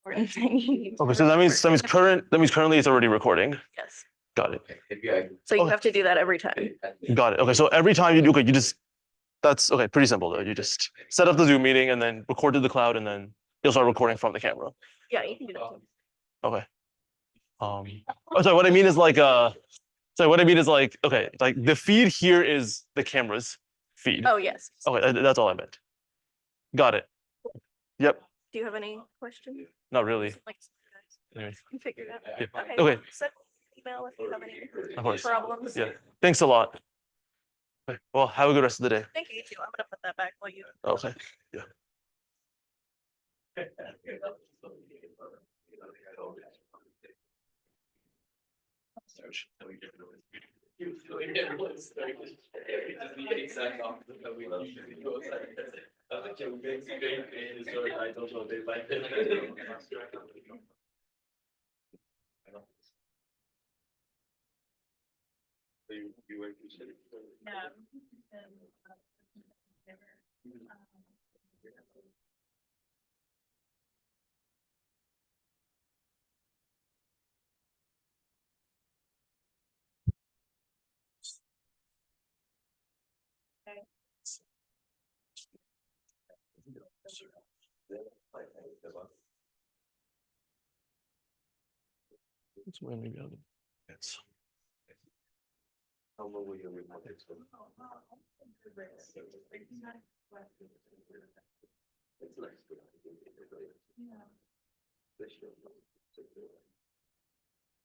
important thing. Okay, so that means currently it's already recording. Yes. Got it. So you Okay. have to do that every time. Got it. Okay, so every time you just that's okay, pretty simple though. You just set up the Zoom meeting and then record to the cloud and then you'll start recording from the camera. Yeah, you can do that too. Okay. Oh, sorry, what I mean is like okay, like the feed here is the camera's feed. Oh, yes. Okay, that's all I meant. Got it. Yep. Do you have any questions? Not really. Like, Anyways. you can figure it out. Yeah. Okay. Send me an email if you have any Of course. problems. Yeah. Thanks a lot. Okay. Well, have a good rest of the day. Thank you, you too. I'm gonna put that back while you. Okay. Yeah. That's where maybe I'll it's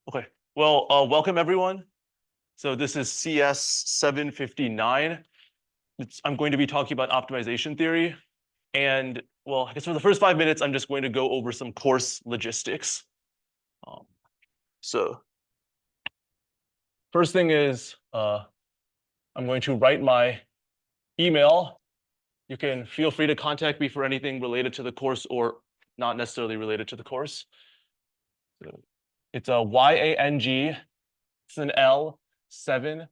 okay. Well, welcome everyone. So this is CS 759. I'm going to be talking about optimization theory. And well, I guess for the first 5 minutes, I'm just going to go over some course logistics. So first thing is I'm going to write my email. You can feel free to contact me for anything related to the course or not necessarily related to the course. So it's a YANG, it's an L, 7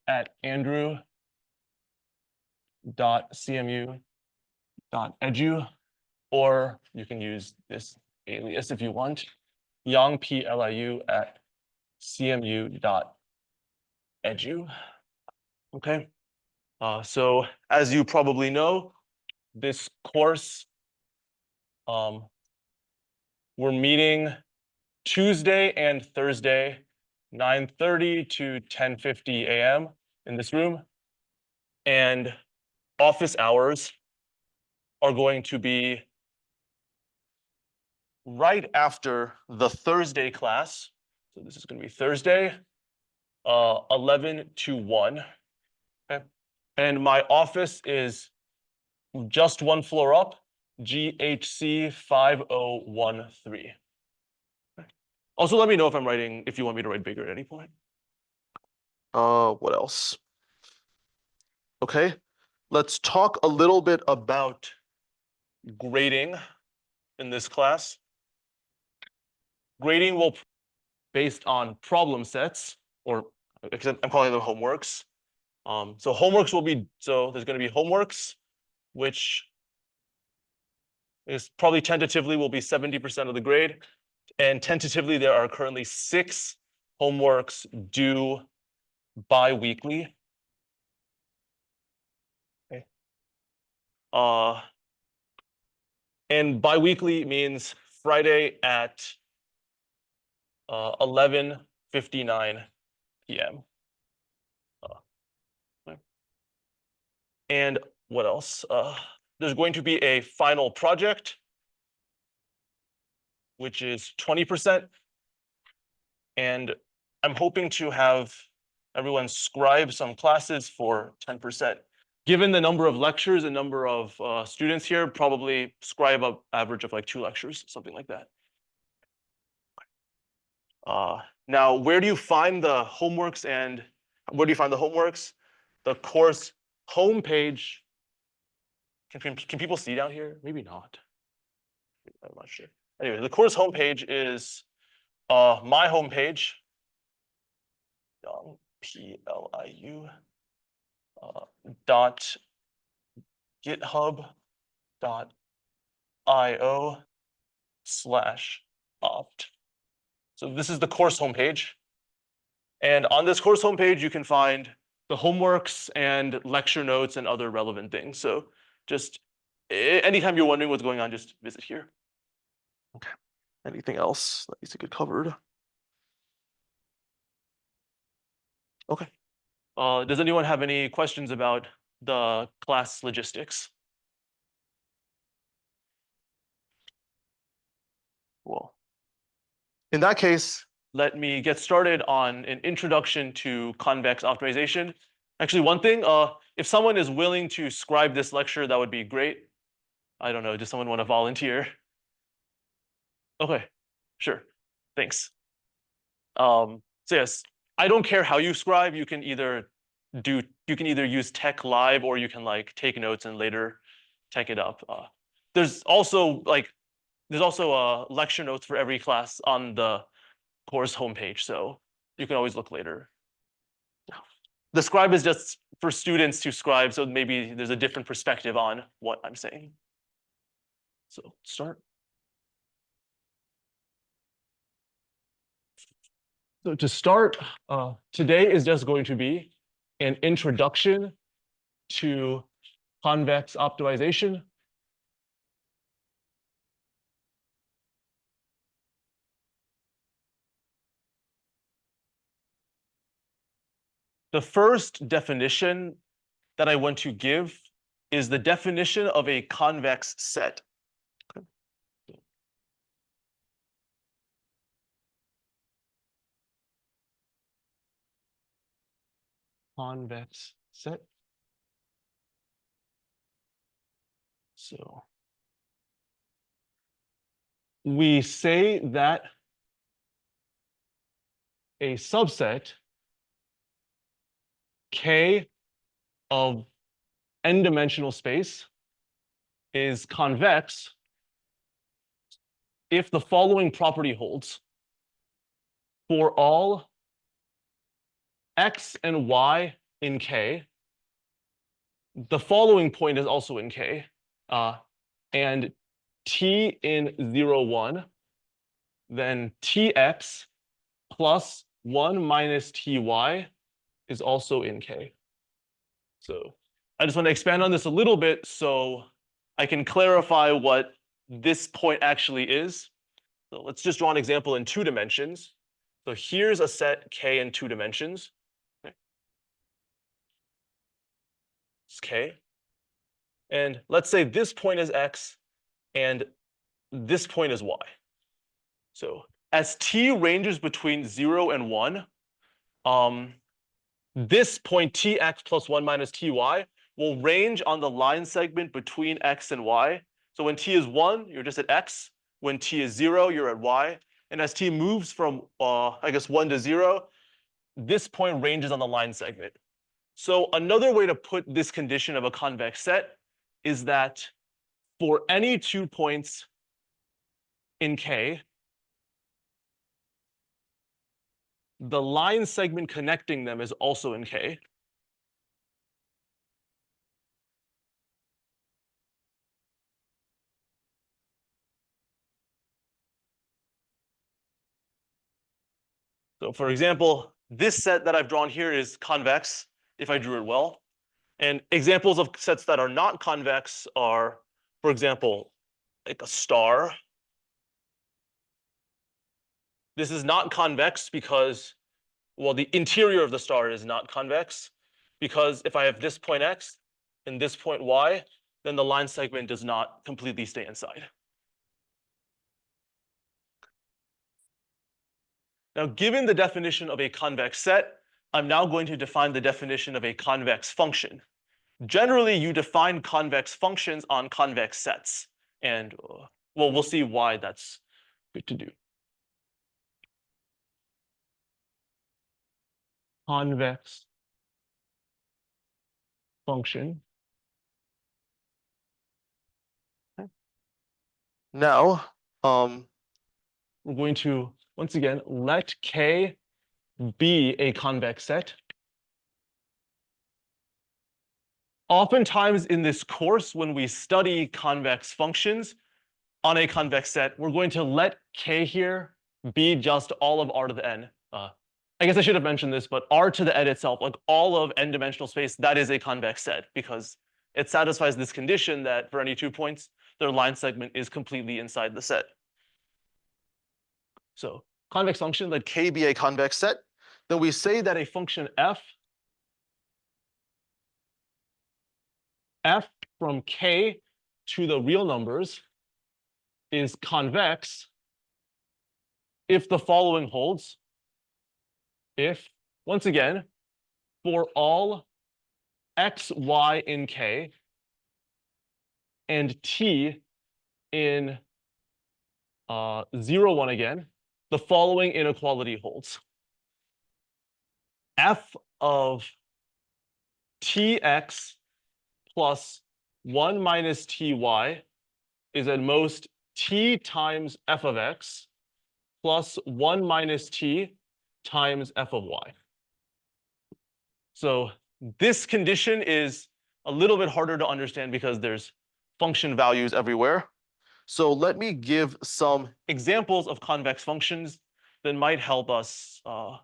at andrew.cmu.edu, or you can use this alias if you want, Yang PLIU at cmu.edu. Okay. So as you probably know, this course, we're meeting Tuesday and Thursday, 9:30 to 10:50 a.m. in this room. And office hours are going to be right after the Thursday class. So this is going to be Thursday, 11 to 1. Okay. And my office is just one floor up, GHC 5013. Also, let me know if I'm writing, if you want me to write bigger at any point. What else? Okay, let's talk a little bit about grading in this class. Grading will be based on problem sets, or I'm calling them homeworks. So homeworks will be, so there's going to be homeworks, which is probably tentatively will be 70% of the grade. And tentatively, there are currently 6 homeworks due bi-weekly. Okay. And bi-weekly means Friday at 11:59 p.m. And what else? There's going to be a final project, which is 20%. And I'm hoping to have everyone scribe some classes for 10%. Given the number of lectures and number of students here, probably scribe an average of like 2 lectures, something like that. Now, where do you find the homeworks and where do you find the homeworks? The course homepage. Can people see down here? Maybe not. I'm not sure. Anyway, the course homepage is my homepage, PLIU dot github.io opt. So this is the course homepage. And on this course homepage, you can find the homeworks and lecture notes and other relevant things. So just anytime you're wondering what's going on, just visit here. Okay. Anything else that needs to get covered? Okay. Does anyone have any questions about the class logistics? Well, in that case, let me get started on an introduction to convex optimization. Actually, one thing, if someone is willing to scribe this lecture, that would be great. I don't know, does someone want to volunteer? Okay, sure, thanks. So yes, I don't care how you scribe. You can either use Tech Live or you can like take notes and later tech it up. There's also lecture notes for every class on the course homepage, so you can always look later. The scribe is just for students to scribe, so maybe there's a different perspective on what I'm saying. So start. So to start, today is just going to be an introduction to convex optimization. The first definition that I want to give is the definition of a convex set. Convex set. So we say that a subset K of n-dimensional space is convex if the following property holds. For all x and y in K, the following point is also in K, and t in 0, 1, then tx plus 1 minus ty is also in K. So I just want to expand on this a little bit so I can clarify what this point actually is. So let's just draw an example in 2 dimensions. So here's a set K in 2 dimensions. Okay. It's K. And let's say this point is X and this point is Y. So as T ranges between 0 and 1, this point Tx plus 1 minus Ty will range on the line segment between X and Y. So when T is 1, you're just at X. When T is 0, you're at Y. And as T moves from, 1 to 0, this point ranges on the line segment. So another way to put this condition of a convex set is that for any 2 points in K, the line segment connecting them is also in K. So for example, this set that I've drawn here is convex, if I drew it well. And examples of sets that are not convex are, for example, like a star. This is not convex because, well, the interior of the star is not convex, because if I have this point X and this point Y, then the line segment does not completely stay inside. Now, given the definition of a convex set, I'm now going to define the definition of a convex function. Generally, you define convex functions on convex sets. And well, we'll see why that's good to do. Convex function. Okay. Now, we're going to, once again, let K be a convex set. Oftentimes in this course, when we study convex functions, on a convex set, we're going to let K here be just all of R to the N. I guess I should have mentioned this, but R to the N itself, like all of n-dimensional space, that is a convex set because it satisfies this condition that for any 2 points, their line segment is completely inside the set. So convex function, let K be a convex set. Then we say that a function f from K to the real numbers is convex if the following holds. If, once again, for all x, y in K and t in 0, 1 again, the following inequality holds. F of tx plus 1 minus ty is at most t times f of x plus 1 minus t times f of y. So this condition is a little bit harder to understand because there's function values everywhere. So let me give some examples of convex functions that might help us have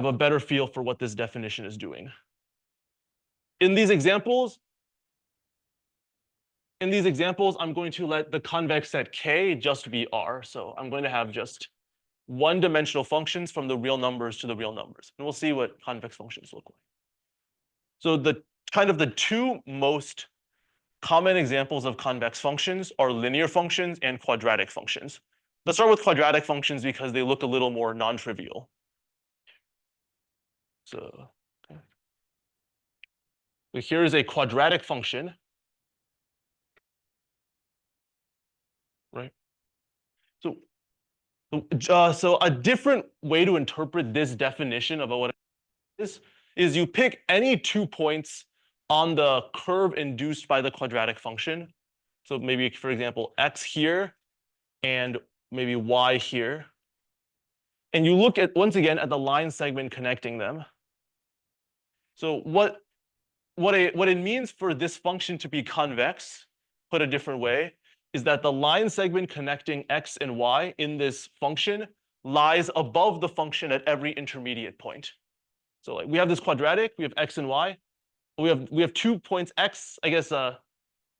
a better feel for what this definition is doing. In these examples, I'm going to let the convex set K just be R. So I'm going to have just one-dimensional functions from the real numbers to the real numbers. And we'll see what convex functions look like. So the two most common examples of convex functions are linear functions and quadratic functions. Let's start with quadratic functions because they look a little more non-trivial. So here is a quadratic function, right? So a different way to interpret this definition of what it is you pick any 2 points on the curve induced by the quadratic function. So maybe, for example, x here and maybe y here. And you look at, once again, at the line segment connecting them. So what it means for this function to be convex, put a different way, is that the line segment connecting x and y in this function lies above the function at every intermediate point. So like we have this quadratic, we have x and y. We have 2 points x, I guess, let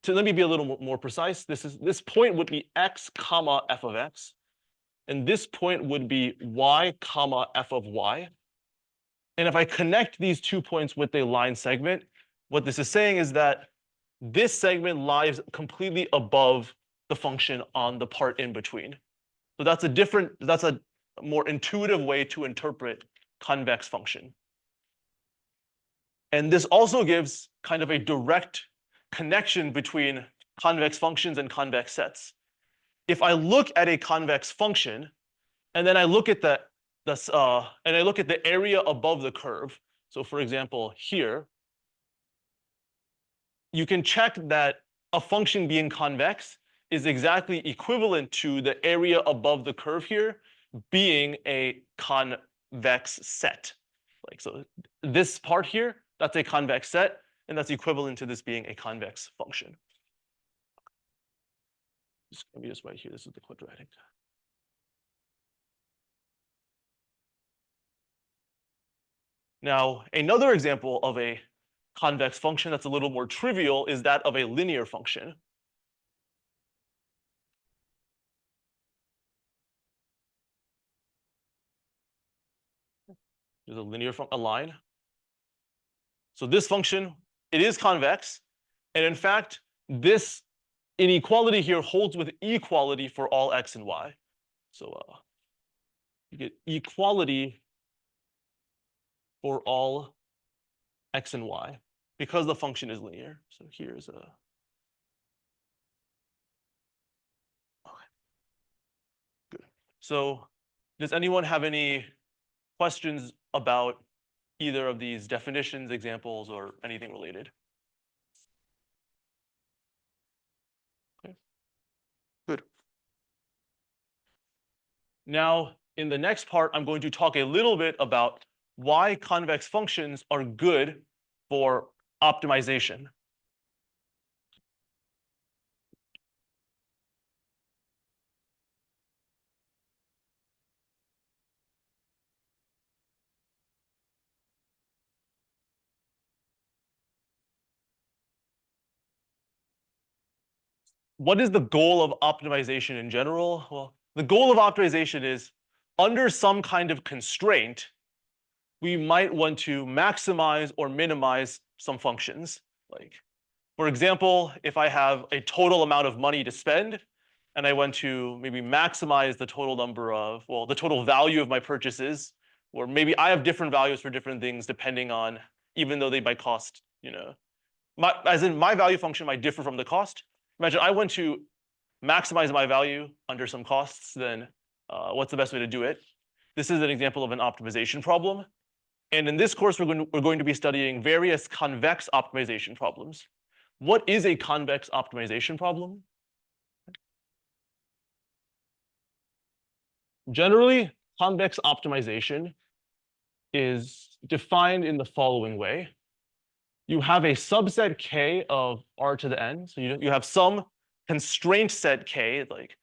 me be a little more precise. This point would be x comma f of x. And this point would be y comma f of y. And if I connect these 2 points with a line segment, what this is saying is that this segment lies completely above the function on the part in between. So that's a more intuitive way to interpret convex function. And this also gives kind of a direct connection between convex functions and convex sets. If I look at a convex function, and then I look at the area above the curve. So for example, here, you can check that a function being convex is exactly equivalent to the area above the curve here being a convex set. Like so, this part here, that's a convex set, and that's equivalent to this being a convex function. Let me just write here, this is the quadratic. Now, another example of a convex function that's a little more trivial is that of a linear function. There's a line. So this function, it is convex, and in fact, this inequality here holds with equality for all x and y. So you get equality for all x and y because the function is linear. So here's a good. So does anyone have any questions about either of these definitions, examples, or anything related? Okay. Good. Now, in the next part, I'm going to talk a little bit about why convex functions are good for optimization. what is the goal of optimization in general? Well, the goal of optimization is under some kind of constraint, we might want to maximize or minimize some functions. Like, for example, if I have a total amount of money to spend and I want to maybe maximize the total number of, well, the total value of my purchases, or maybe I have different values for different things depending on, even though they might cost, as in my value function might differ from the cost. Imagine I want to maximize my value under some costs, then what's the best way to do it? This is an example of an optimization problem. And in this course, we're going to be studying various convex optimization problems. What is a convex optimization problem? Generally, convex optimization is defined in the following way. You have a subset K of R to the n. So you have some constraint set K, like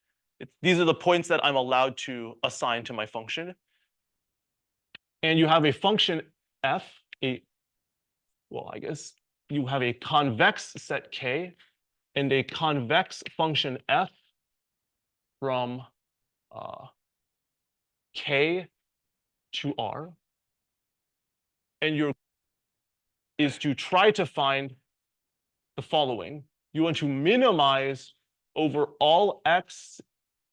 these are the points that I'm allowed to assign to my function. And you have a function f, I guess you have a convex set K and a convex function f from K to R. And your is to try to find the following. You want to minimize over all x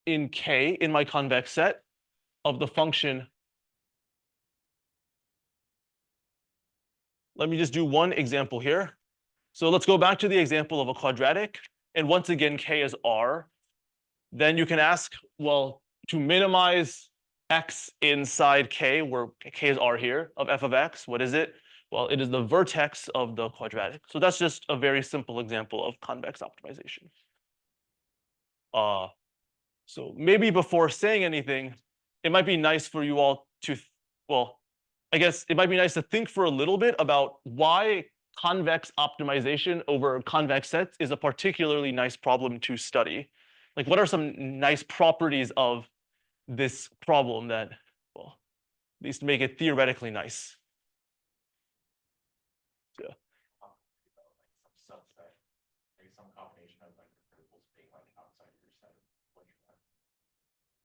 in K in my convex set of the function. Let me just do one example here. So let's go back to the example of a quadratic. And once again, K is R. Then you can ask, well, to minimize x inside K, where K is R here, of f of x, what is it? Well, it is the vertex of the quadratic. So that's just a very simple example of convex optimization. So maybe before saying anything, it might be nice for you all to, I guess it might be nice to think for a little bit about why convex optimization over convex sets is a particularly nice problem to study. Like, what are some nice properties of this problem that, at least make it theoretically nice? Yeah.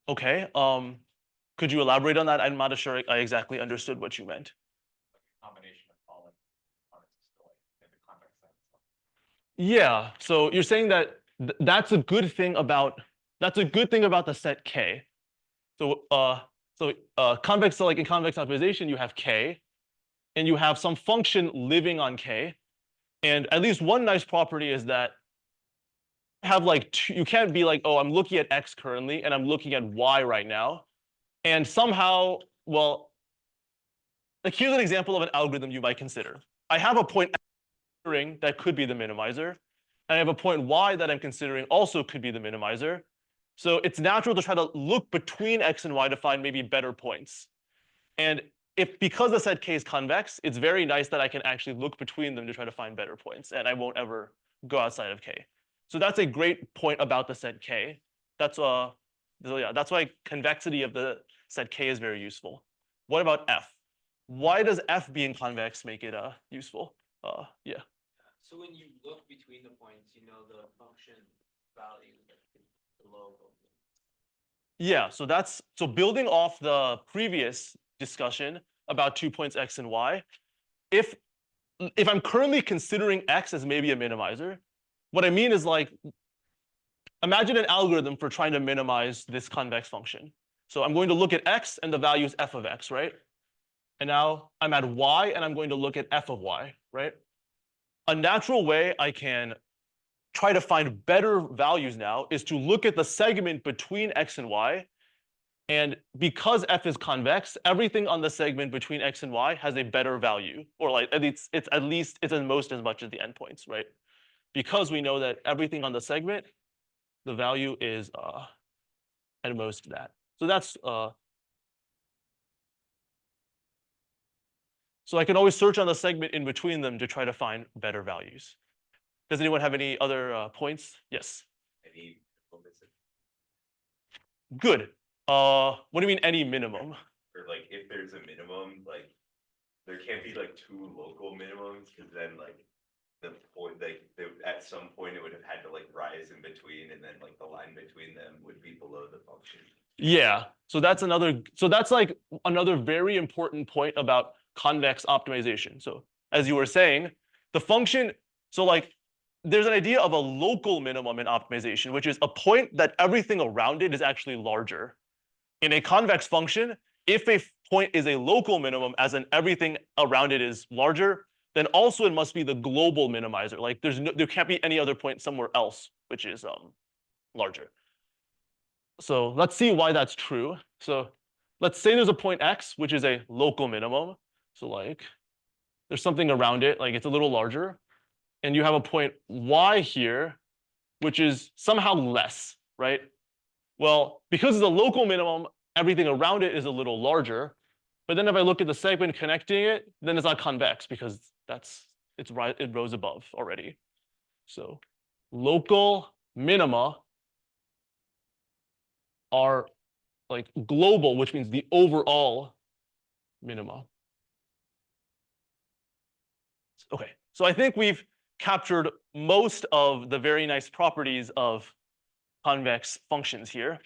Okay. Could you elaborate on that? I'm not sure I exactly understood what you meant. Yeah. So you're saying that that's a good thing about the set K. So convex, so like in convex optimization, you have K, and you have some function living on K. And at least one nice property is that have like you can't be like, oh, I'm looking at X currently and I'm looking at Y right now. And somehow, well, like here's an example of an algorithm you might consider. I have a point that could be the minimizer, and I have a point Y that I'm considering also could be the minimizer. So it's natural to try to look between X and Y to find maybe better points. And because the set K is convex, it's very nice that I can actually look between them to try to find better points, and I won't ever go outside of K. So that's a great point about the set K. That's so yeah, that's why convexity of the set K is very useful. What about F? Why does F being convex make it useful? Yeah. So when you look between the points, you know the function value below. Yeah, so building off the previous discussion about 2 points X and Y, if I'm currently considering X as maybe a minimizer, what I mean is like, imagine an algorithm for trying to minimize this convex function. So I'm going to look at X and the value is f of X, right? And now I'm at Y and I'm going to look at f of Y, right? A natural way I can try to find better values now is to look at the segment between X and Y. And because f is convex, everything on the segment between X and Y has a better value, or like it's most as much as the endpoints, right? Because we know that everything on the segment, the value is at most that. So that's so I can always search on the segment in between them to try to find better values. Does anyone have any other points? Yes. Good. What do you mean any minimum? Or like if there's a minimum, like there can't be like two local minimums, because then like the point, at some point it would have had to like rise in between, and then like the line between them would be below the function. Yeah, so that's like another very important point about convex optimization. So as you were saying, the function, so like there's an idea of a local minimum in optimization, which is a point that everything around it is actually larger. In a convex function, if a point is a local minimum, as in everything around it is larger, then also it must be the global minimizer. Like there can't be any other point somewhere else which is larger. So let's see why that's true. So let's say there's a point X, which is a local minimum. So like there's something around it, like it's a little larger. And you have a point Y here, which is somehow less, right? Well, because it's a local minimum, everything around it is a little larger. But then if I look at the segment connecting it, then it's not convex because it rose above already. So local minima are like global, which means the overall minima. Okay, so I think we've captured most of the very nice properties of convex functions here.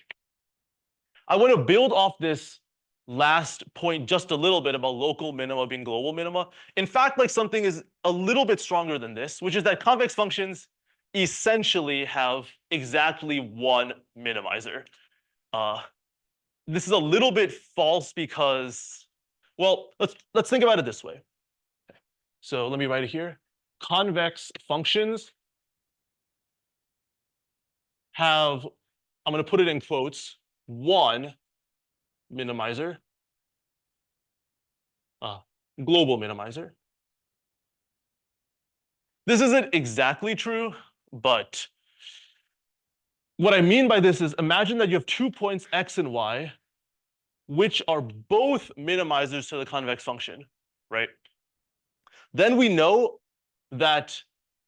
I want to build off this last point just a little bit about local minima being global minima. In fact, like something is a little bit stronger than this, which is that convex functions essentially have exactly one minimizer. This is a little bit false because, well, let's think about it this way. So let me write it here. Convex functions have, I'm going to put it in quotes, one minimizer, global minimizer. This isn't exactly true, but what I mean by this is imagine that you have 2 points X and Y, which are both minimizers to the convex function, right? Then we know that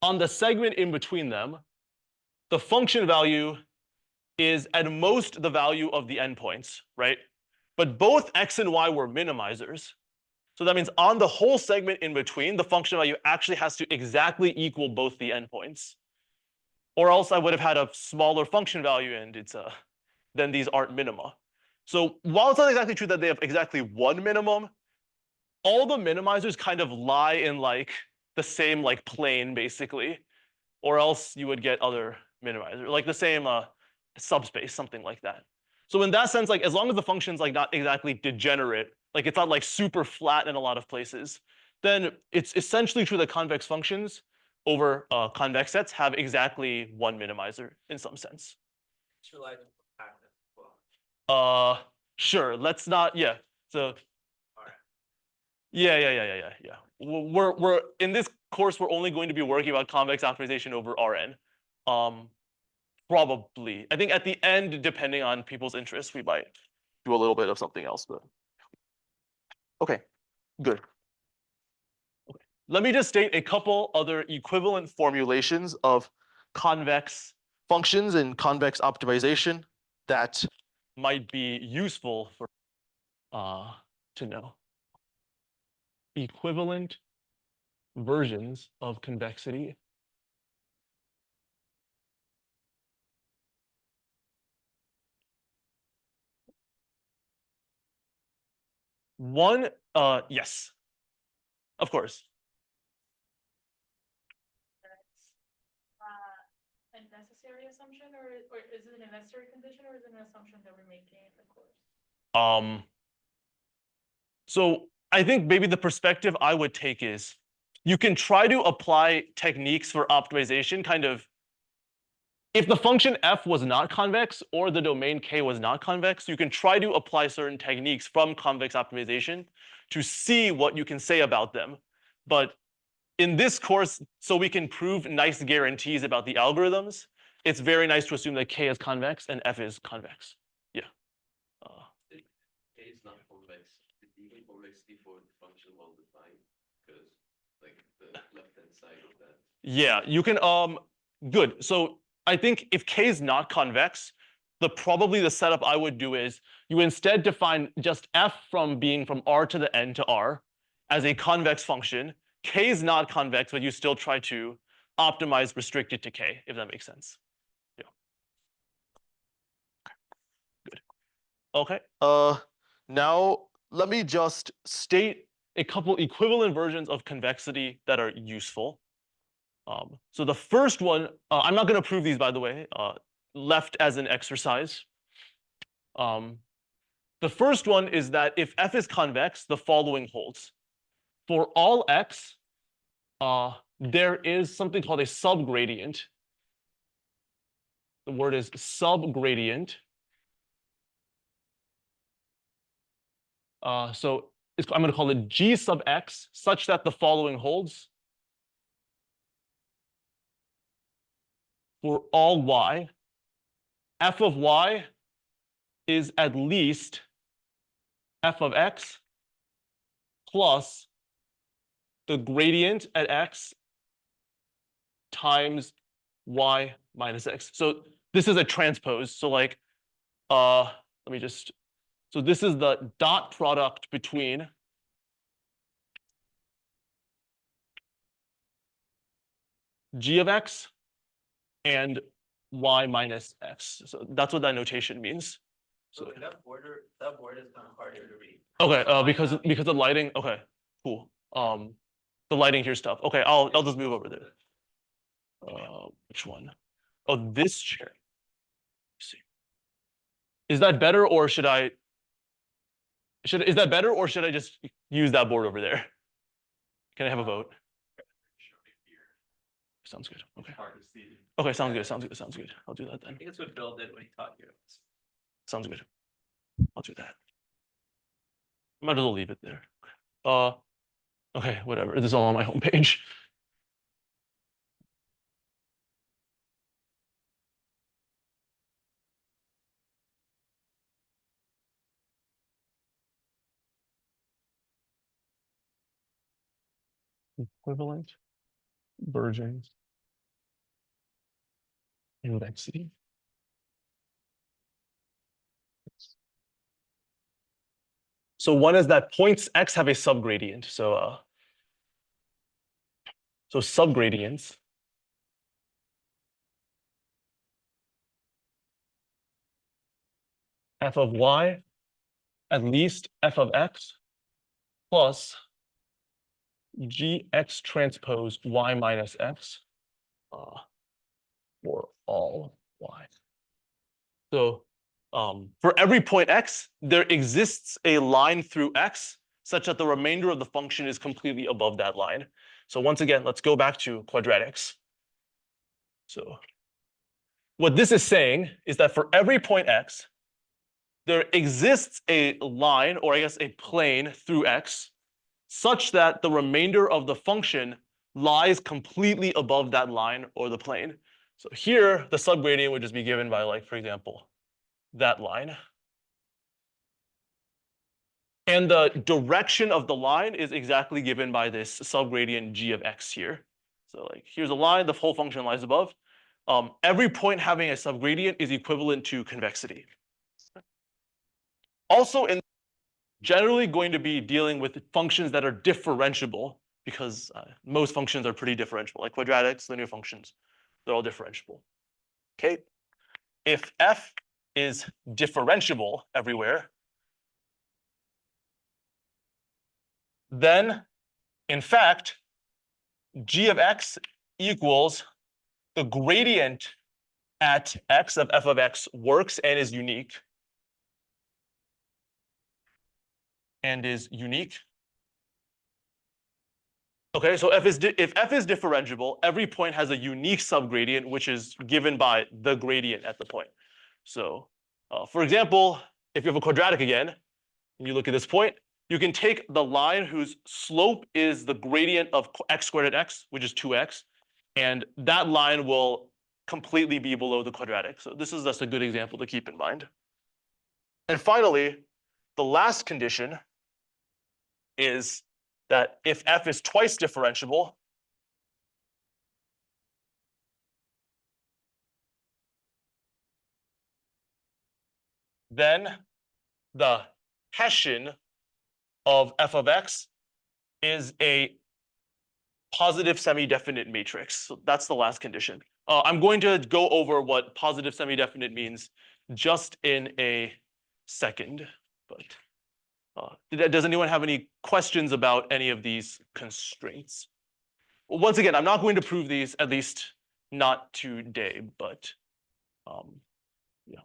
on the segment in between them, the function value is at most the value of the endpoints, right? But both X and Y were minimizers. So that means on the whole segment in between, the function value actually has to exactly equal both the endpoints. Or else I would have had a smaller function value and then these aren't minima. So while it's not exactly true that they have exactly one minimum, all the minimizers kind of lie in like the same like plane basically, or else you would get other minimizers, like the same subspace, something like that. So in that sense, like as long as the function's like not exactly degenerate, like it's not like super flat in a lot of places, then it's essentially true that convex functions over convex sets have exactly one minimizer in some sense. It's reliable for patterns as well. Sure. Let's not. Yeah. So. All right. Yeah. We're in this course. We're only going to be working about convex optimization over Rn. Probably. I think at the end, depending on people's interests, we might do a little bit of something else. But okay, good. Okay. Let me just state a couple other equivalent formulations of convex functions and convex optimization that might be useful for to know. Equivalent versions of convexity. One, yes, of course. A necessary assumption, or is it a necessary condition, or is it an assumption that we're making in the course? So I think maybe the perspective I would take is you can try to apply techniques for optimization kind of if the function f was not convex or the domain K was not convex, you can try to apply certain techniques from convex optimization to see what you can say about them. But in this course, so we can prove nice guarantees about the algorithms, it's very nice to assume that K is convex and f is convex. Yeah. K is not convex. The even convexity for the function well defined because like the left-hand side of that. Yeah, you can good. So I think if K is not convex, probably the setup I would do is you instead define just f from being from R to the n to R as a convex function, K is not convex, but you still try to optimize restricted to K, if that makes sense. Yeah. Good. Okay. Now let me just state a couple equivalent versions of convexity that are useful. So the first one, I'm not going to prove these, by the way, left as an exercise. The first one is that if f is convex, the following holds. For all x, there is something called a subgradient. The word is subgradient. So I'm going to call it g sub x such that the following holds. For all y, f of y is at least f of x plus the gradient at x times y minus x. So this is a transpose. So like, let me just, so this is the dot product between g of x and y minus x. So that's what that notation means. So that border is kind of harder to read. Okay, So because of lighting. Okay, cool. The lighting here stuff. Okay, I'll just move over there. Which one? Oh, this chair. Let's see. Is that better, or should I? Is that better, or should I just use that board over there? Can I have a vote? Sounds good. Okay. Okay, sounds good. Sounds good. Sounds good. I'll do that then. I think it's what Bill did when he taught you. Sounds good. I'll do that. Might as well leave it there. Okay, whatever. This is all on my homepage. Equivalent versions convexity. So one is that points x have a subgradient. So subgradients f of y at least f of x plus gx transpose y minus x for all y. So for every point x, there exists a line through x such that the remainder of the function is completely above that line. So once again, let's go back to quadratics. So what this is saying is that for every point x, there exists a line, or I guess a plane through x, such that the remainder of the function lies completely above that line or the plane. So here, the subgradient would just be given by, like, for example, that line. And the direction of the line is exactly given by this subgradient g of x here. So like, here's a line, the whole function lies above. Every point having a subgradient is equivalent to convexity. Also, generally going to be dealing with functions that are differentiable, because most functions are pretty differentiable, like quadratics, linear functions, they're all differentiable. Okay, if f is differentiable everywhere, then in fact, g of x equals the gradient at x of f of x works and is unique. Okay, so if f is differentiable, every point has a unique subgradient, which is given by the gradient at the point. So, for example, if you have a quadratic again, and you look at this point, you can take the line whose slope is the gradient of x squared at x, which is 2x, and that line will completely be below the quadratic. So this is just a good example to keep in mind. And finally, the last condition is that if f is twice differentiable, then the Hessian of f of x is a positive semi-definite matrix. So that's the last condition. I'm going to go over what positive semi-definite means just in a second, but does anyone have any questions about any of these constraints? Well, once again, I'm not going to prove these, at least not today, but yeah.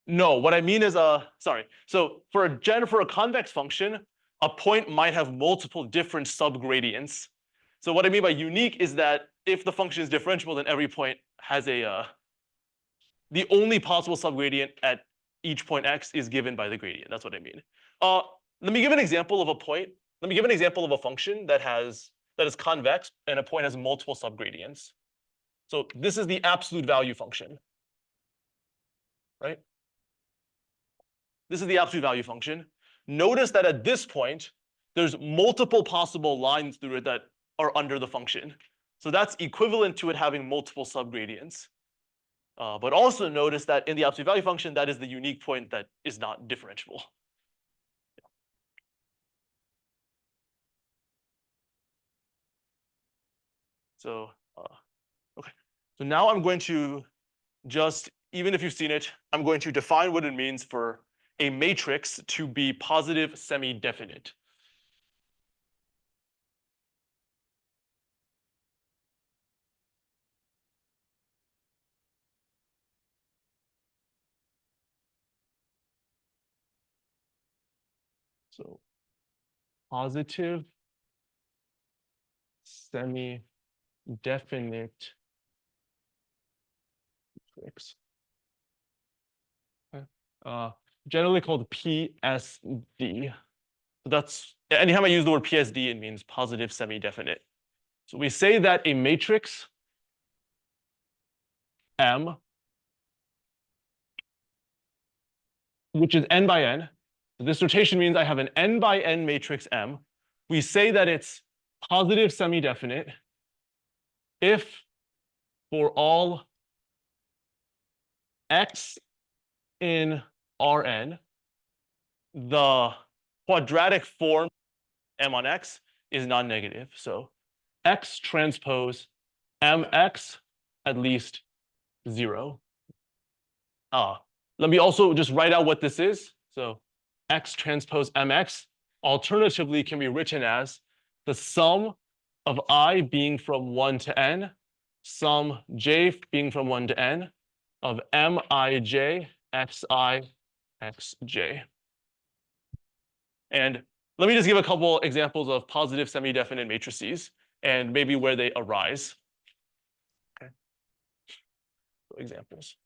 No, what I mean is, sorry. So for a convex function, a point might have multiple different subgradients. So what I mean by unique is that if the function is differentiable, then every point has the only possible subgradient at each point x is given by the gradient. That's what I mean. Let me give an example of a point. Let me give an example of a function that is convex and a point has multiple subgradients. So this is the absolute value function, right? This is the absolute value function. Notice that at this point, there's multiple possible lines through it that are under the function. So that's equivalent to it having multiple subgradients. But also notice that in the absolute value function, that is the unique point that is not differentiable. So, okay. So now I'm going to just, even if you've seen it, I'm going to define what it means for a matrix to be positive semi-definite. So positive semi-definite matrix. Okay. Generally called PSD. So that's, anytime I use the word PSD, it means positive semi-definite. So we say that a matrix M, which is n by n, this notation means I have an n by n matrix M. We say that it's positive semi-definite if for all x in Rn, the quadratic form M on x is non-negative. So x transpose mx at least 0. Let me also just write out what this is. So x transpose mx alternatively can be written as the sum of I being from 1 to n, sum j being from 1 to n of mij xi xj. And let me just give a couple examples of positive semi-definite matrices and maybe where they arise. Okay. So examples.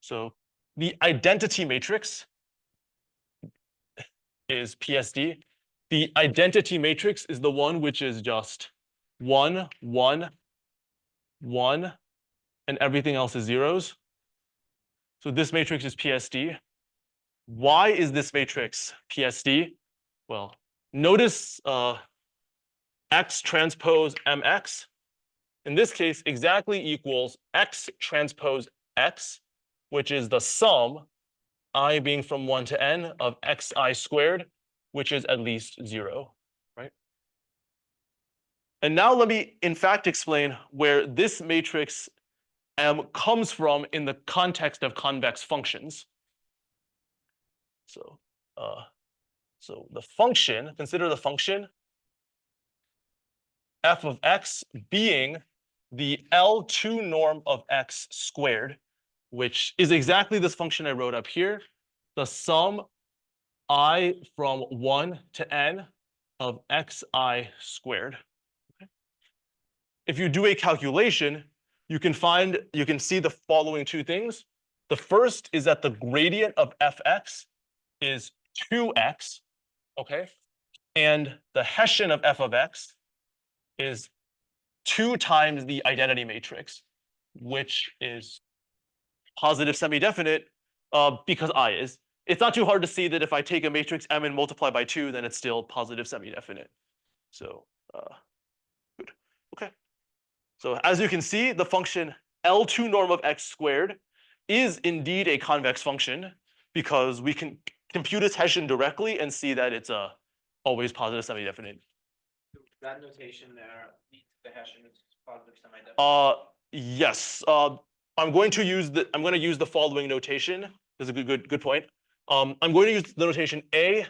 So the identity matrix is PSD. The identity matrix is the one which is just 1, 1, 1, and everything else is zeros. So this matrix is PSD. Why is this matrix PSD? Well, notice x transpose mx. In this case, exactly equals x transpose x, which is the sum, I being from 1 to n, of xi squared, which is at least 0, right? And now let me, in fact, explain where this matrix M comes from in the context of convex functions. So, the function, consider the function f of x being the L2 norm of x squared, which is exactly this function I wrote up here, the sum I from 1 to n of xi squared. Okay. If you do a calculation, you can see the following two things. The first is that the gradient of fx is 2x, okay? And the Hessian of f of x is 2 times the identity matrix, which is positive semi-definite because I is. It's not too hard to see that if I take a matrix M and multiply by 2, then it's still positive semi-definite. So good. Okay. So as you can see, the function L2 norm of x squared is indeed a convex function because we can compute its Hessian directly and see that it's a always positive semi-definite. That notation there, the Hessian is positive semi-definite. Yes. I'm going to use the following notation. This is a good point. I'm going to use the notation A,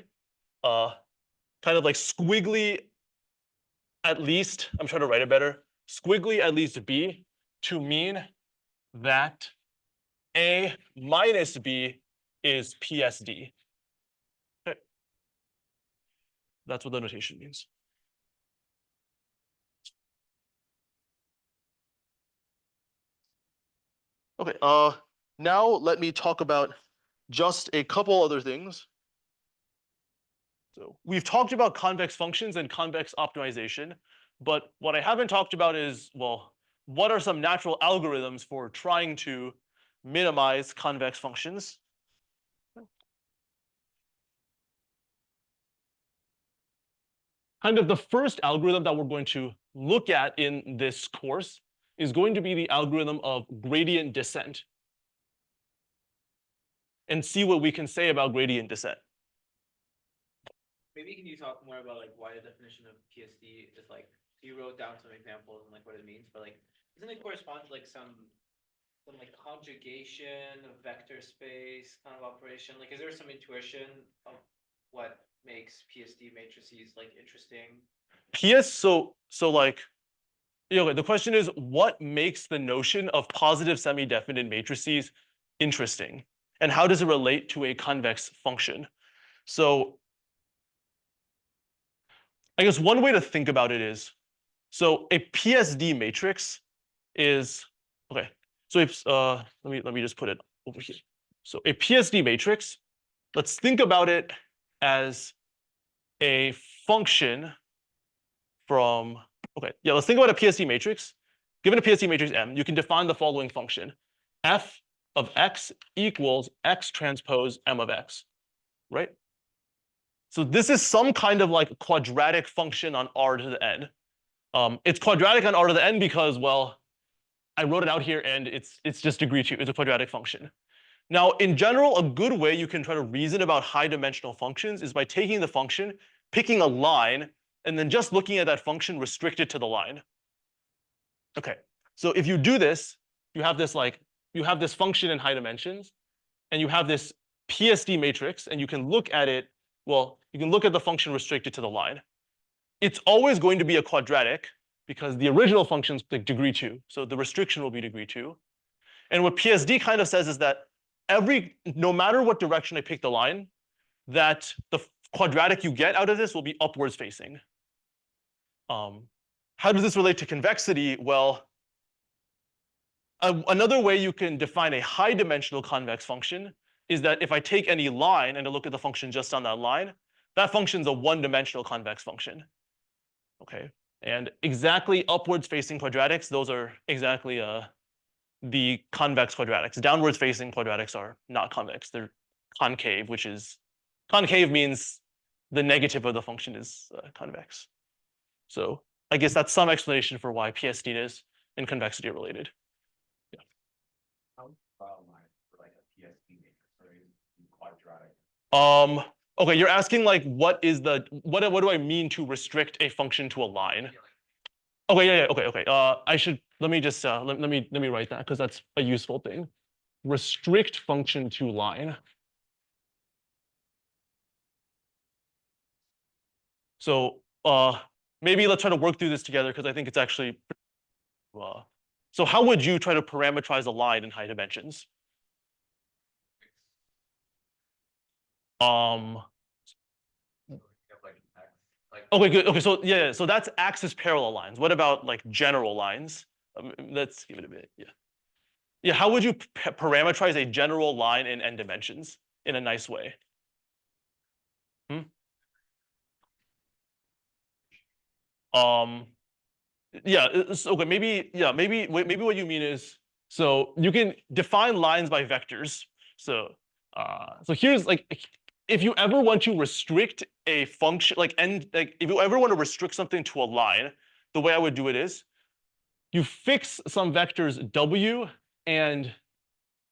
kind of like squiggly at least, I'm trying to write it better, squiggly at least B to mean that A minus B is PSD. Okay. That's what the notation means. Okay, now let me talk about just a couple other things. So we've talked about convex functions and convex optimization, but what I haven't talked about is, well, what are some natural algorithms for trying to minimize convex functions? Kind of the first algorithm that we're going to look at in this course is going to be the algorithm of gradient descent, and see what we can say about gradient descent. Maybe can you talk more about like why the definition of PSD is like, you wrote down some examples and like what it means, but like, doesn't it correspond to like some like conjugation, vector space kind of operation? Like, is there some intuition of what makes PSD matrices like interesting? So like, the question is, what makes the notion of positive semi-definite matrices interesting? And how does it relate to a convex function? So I guess one way to think about it is, so a PSD matrix is, okay, so if, let me just put it over here. So a PSD matrix, let's think about it as a function from, okay, yeah, let's think about a PSD matrix. Given a PSD matrix M, you can define the following function. F of x equals x transpose M of x, right? So this is some kind of like quadratic function on R to the n. It's quadratic on R to the n because, well, I wrote it out here and it's just degree 2. It's a quadratic function. Now, in general, a good way you can try to reason about high dimensional functions is by taking the function, picking a line, and then just looking at that function restricted to the line. Okay, so if you do this, you have this function in high dimensions, and you have this PSD matrix, and you can look at it, well, you can look at the function restricted to the line. It's always going to be a quadratic because the original function's like degree 2, so the restriction will be degree 2. And what PSD kind of says is that no matter what direction I pick the line, that the quadratic you get out of this will be upwards facing. How does this relate to convexity? Well, another way you can define a high dimensional convex function is that if I take any line and I look at the function just on that line, that function's a one-dimensional convex function. Okay, and exactly upwards facing quadratics, those are exactly the convex quadratics. Downwards facing quadratics are not convex, they're concave, which is, concave means the negative of the function is convex. So I guess that's some explanation for why PSDs and convexity are related. Yeah. How would you file line for like a PSD matrix, right? Quadratic. Okay, you're asking like what do I mean to restrict a function to a line? Okay, yeah, okay. Let me just let me write that because that's a useful thing. Restrict function to line. So maybe let's try to work through this together because I think it's actually so how would you try to parameterize a line in high dimensions? Okay, good. Okay, so yeah, so that's axis parallel lines. What about like general lines? Let's give it a minute. Yeah. Yeah, how would you parameterize a general line in n dimensions in a nice way? Yeah, okay, maybe what you mean is, so you can define lines by vectors. So here's like, if you ever want to restrict a function, if you ever want to restrict something to a line, the way I would do it is you fix some vectors w and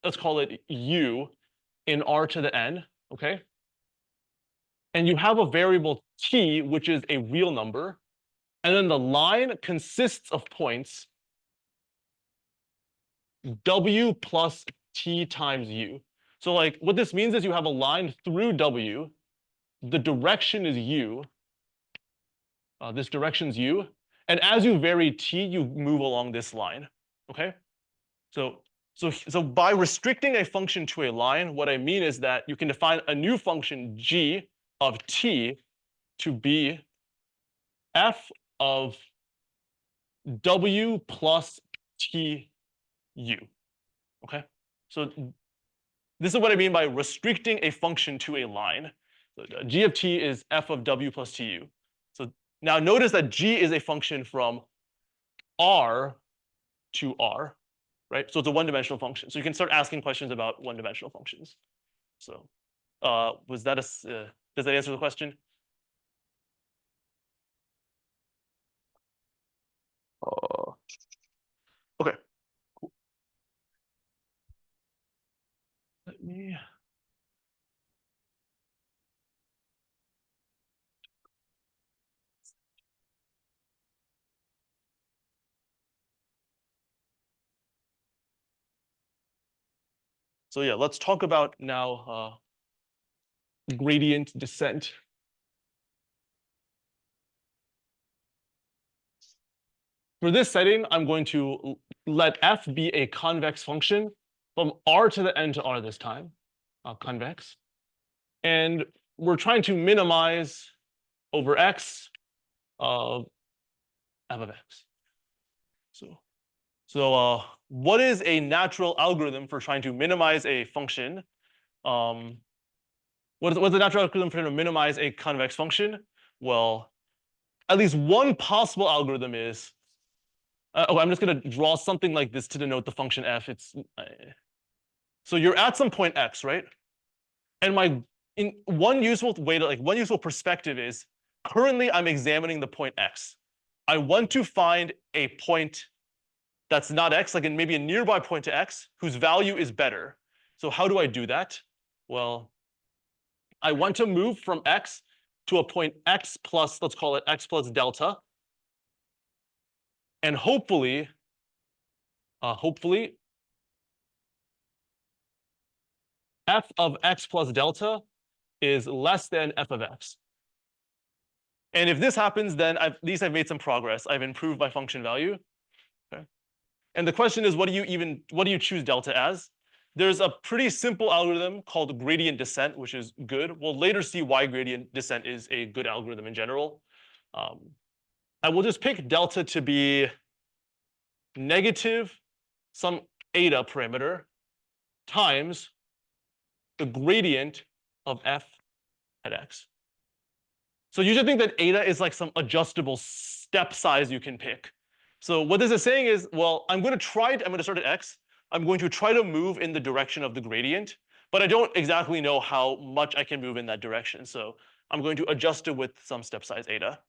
let's call it u in r to the n, okay? And you have a variable t, which is a real number, and then the line consists of points w plus t times u. So like what this means is you have a line through w, the direction is u, this direction's u, and as you vary t, you move along this line, okay? So by restricting a function to a line, what I mean is that you can define a new function g of t to be f of w plus t u, okay? So this is what I mean by restricting a function to a line. So g of t is f of w plus tu. So now notice that g is a function from r to r, right? So it's a one-dimensional function. So you can start asking questions about one-dimensional functions. So does that answer the question? Okay. Cool. Let me. So yeah, let's talk about now gradient descent. For this setting, I'm going to let f be a convex function from r to the n to r this time, convex. And we're trying to minimize over x f of x. So what is a natural algorithm for trying to minimize a function? What's the natural algorithm for trying to minimize a convex function? Well, at least one possible algorithm is, I'm just going to draw something like this to denote the function f. So you're at some point x, right? And one useful perspective is currently I'm examining the point x. I want to find a point that's not x, like maybe a nearby point to x, whose value is better. So how do I do that? Well, I want to move from x to a point x plus, let's call it x plus delta. And hopefully, f of x plus delta is less than f of x. And if this happens, then at least I've made some progress. I've improved my function value. Okay. And the question is, what do you choose delta as? There's a pretty simple algorithm called gradient descent, which is good. We'll later see why gradient descent is a good algorithm in general. I will just pick delta to be negative some eta parameter times the gradient of f at x. So you should think that eta is like some adjustable step size you can pick. So what this is saying is, well, I'm going to start at x. I'm going to try to move in the direction of the gradient, but I don't exactly know how much I can move in that direction. So I'm going to adjust it with some step size eta.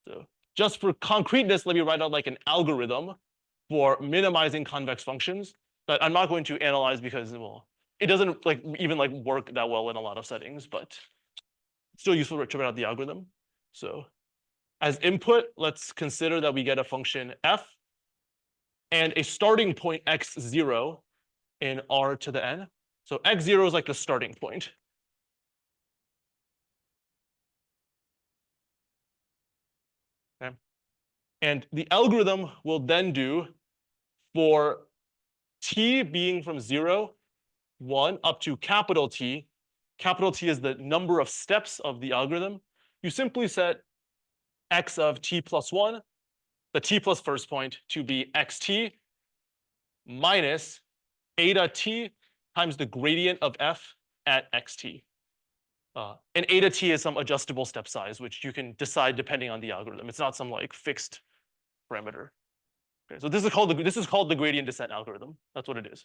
So just for concreteness, let me write out like an algorithm for minimizing convex functions that I'm not going to analyze because, well, it doesn't even work that well in a lot of settings, but it's still useful to write out the algorithm. So as input, let's consider that we get a function f and a starting point x0 in r to the n. So x0 is like the starting point. Okay. And the algorithm will then do for t being from 0, 1 up to capital T. Capital T is the number of steps of the algorithm. You simply set x of t plus 1, the t plus first point, to be xt minus eta t times the gradient of f at xt. And eta t is some adjustable step size, which you can decide depending on the algorithm. It's not some fixed parameter. Okay, so this is called the gradient descent algorithm. That's what it is.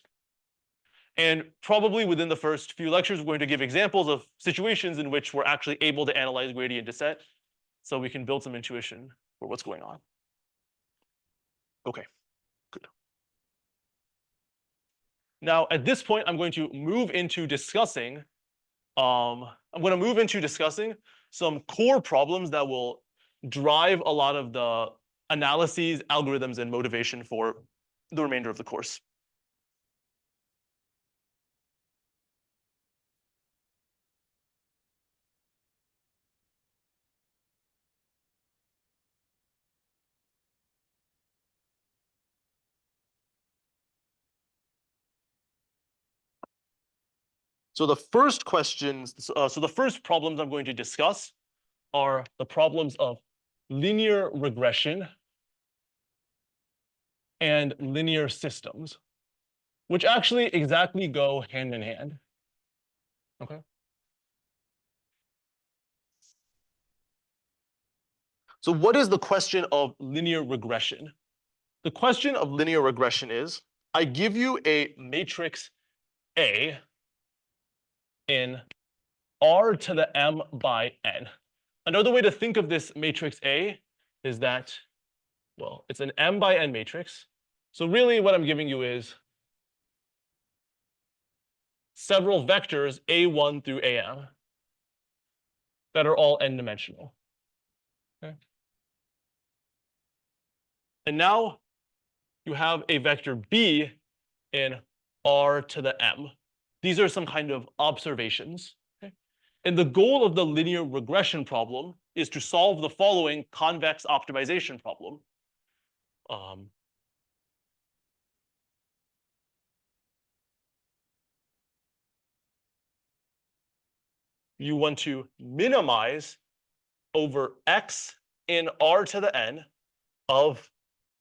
And probably within the first few lectures, we're going to give examples of situations in which we're actually able to analyze gradient descent, so we can build some intuition for what's going on. Okay, good. Now, at this point, I'm going to move into discussing some core problems that will drive a lot of the analyses, algorithms, and motivation for the remainder of the course. So the first problems I'm going to discuss are the problems of linear regression and linear systems, which actually exactly go hand in hand. Okay. So what is the question of linear regression? The question of linear regression is, I give you a matrix A in R to the m by n. Another way to think of this matrix A is that, well, it's an m by n matrix. So really what I'm giving you is several vectors A1 through AM that are all n-dimensional. Okay. And now you have a vector B in R to the m. These are some kind of observations. Okay. And the goal of the linear regression problem is to solve the following convex optimization problem. You want to minimize over x in R to the n of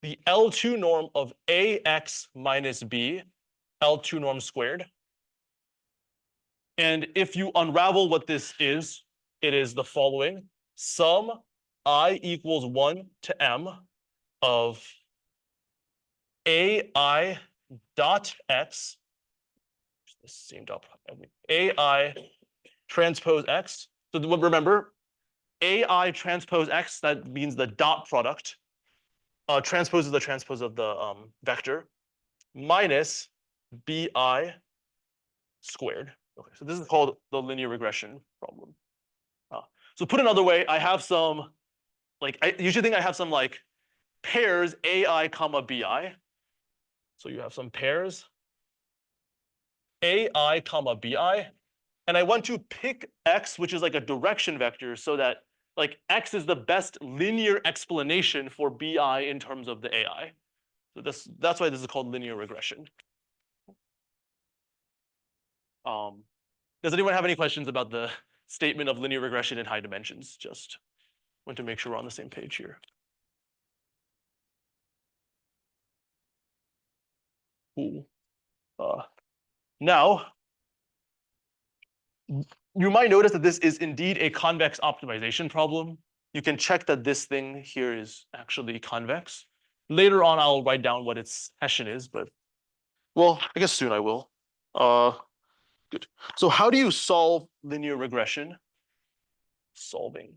the L2 norm of ax minus b, L2 norm squared. And if you unravel what this is, it is the following: sum I equals 1 to m of ai dot x, the same dot, ai transpose x. So remember, ai transpose x, that means the dot product. Transpose is the transpose of the vector, minus bi squared. Okay, so this is called the linear regression problem. So put another way, I have some, you should think I have some like pairs ai comma bi. So you have some pairs ai comma bi, and I want to pick x, which is like a direction vector, so that like x is the best linear explanation for bi in terms of the ai. So that's why this is called linear regression. Does anyone have any questions about the statement of linear regression in high dimensions? Just want to make sure we're on the same page here. Cool. Now, you might notice that this is indeed a convex optimization problem. You can check that this thing here is actually convex. Later on, I'll write down what its Hessian is, but, well, I guess soon I will. Good. So how do you solve linear regression? Solving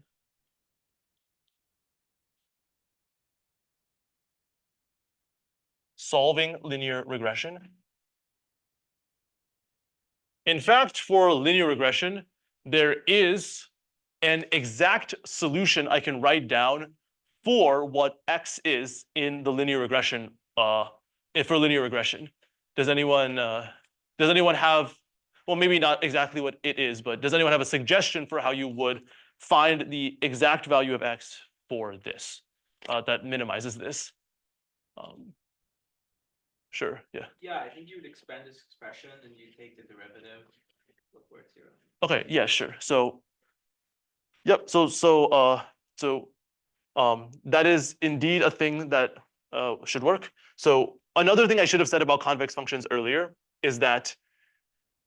linear regression. In fact, for linear regression, there is an exact solution I can write down for what x is in the linear regression, for linear regression. Does anyone have, well, maybe not exactly what it is, but does anyone have a suggestion for how you would find the exact value of x for this that minimizes this? Sure, yeah. Yeah, I think you would expand this expression and you take the derivative, look where it's 0. Okay, yeah, sure. So, yep. So that is indeed a thing that should work. So another thing I should have said about convex functions earlier is that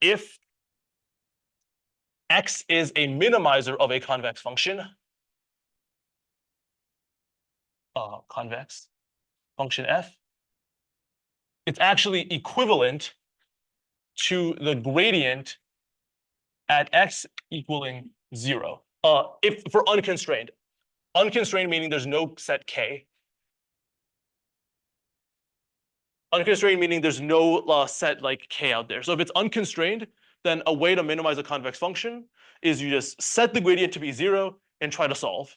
if x is a minimizer of a convex function, convex function f, it's actually equivalent to the gradient at x equaling 0. If for unconstrained. Unconstrained meaning there's no set k. Unconstrained meaning there's no set like k out there. So if it's unconstrained, then a way to minimize a convex function is you just set the gradient to be 0 and try to solve.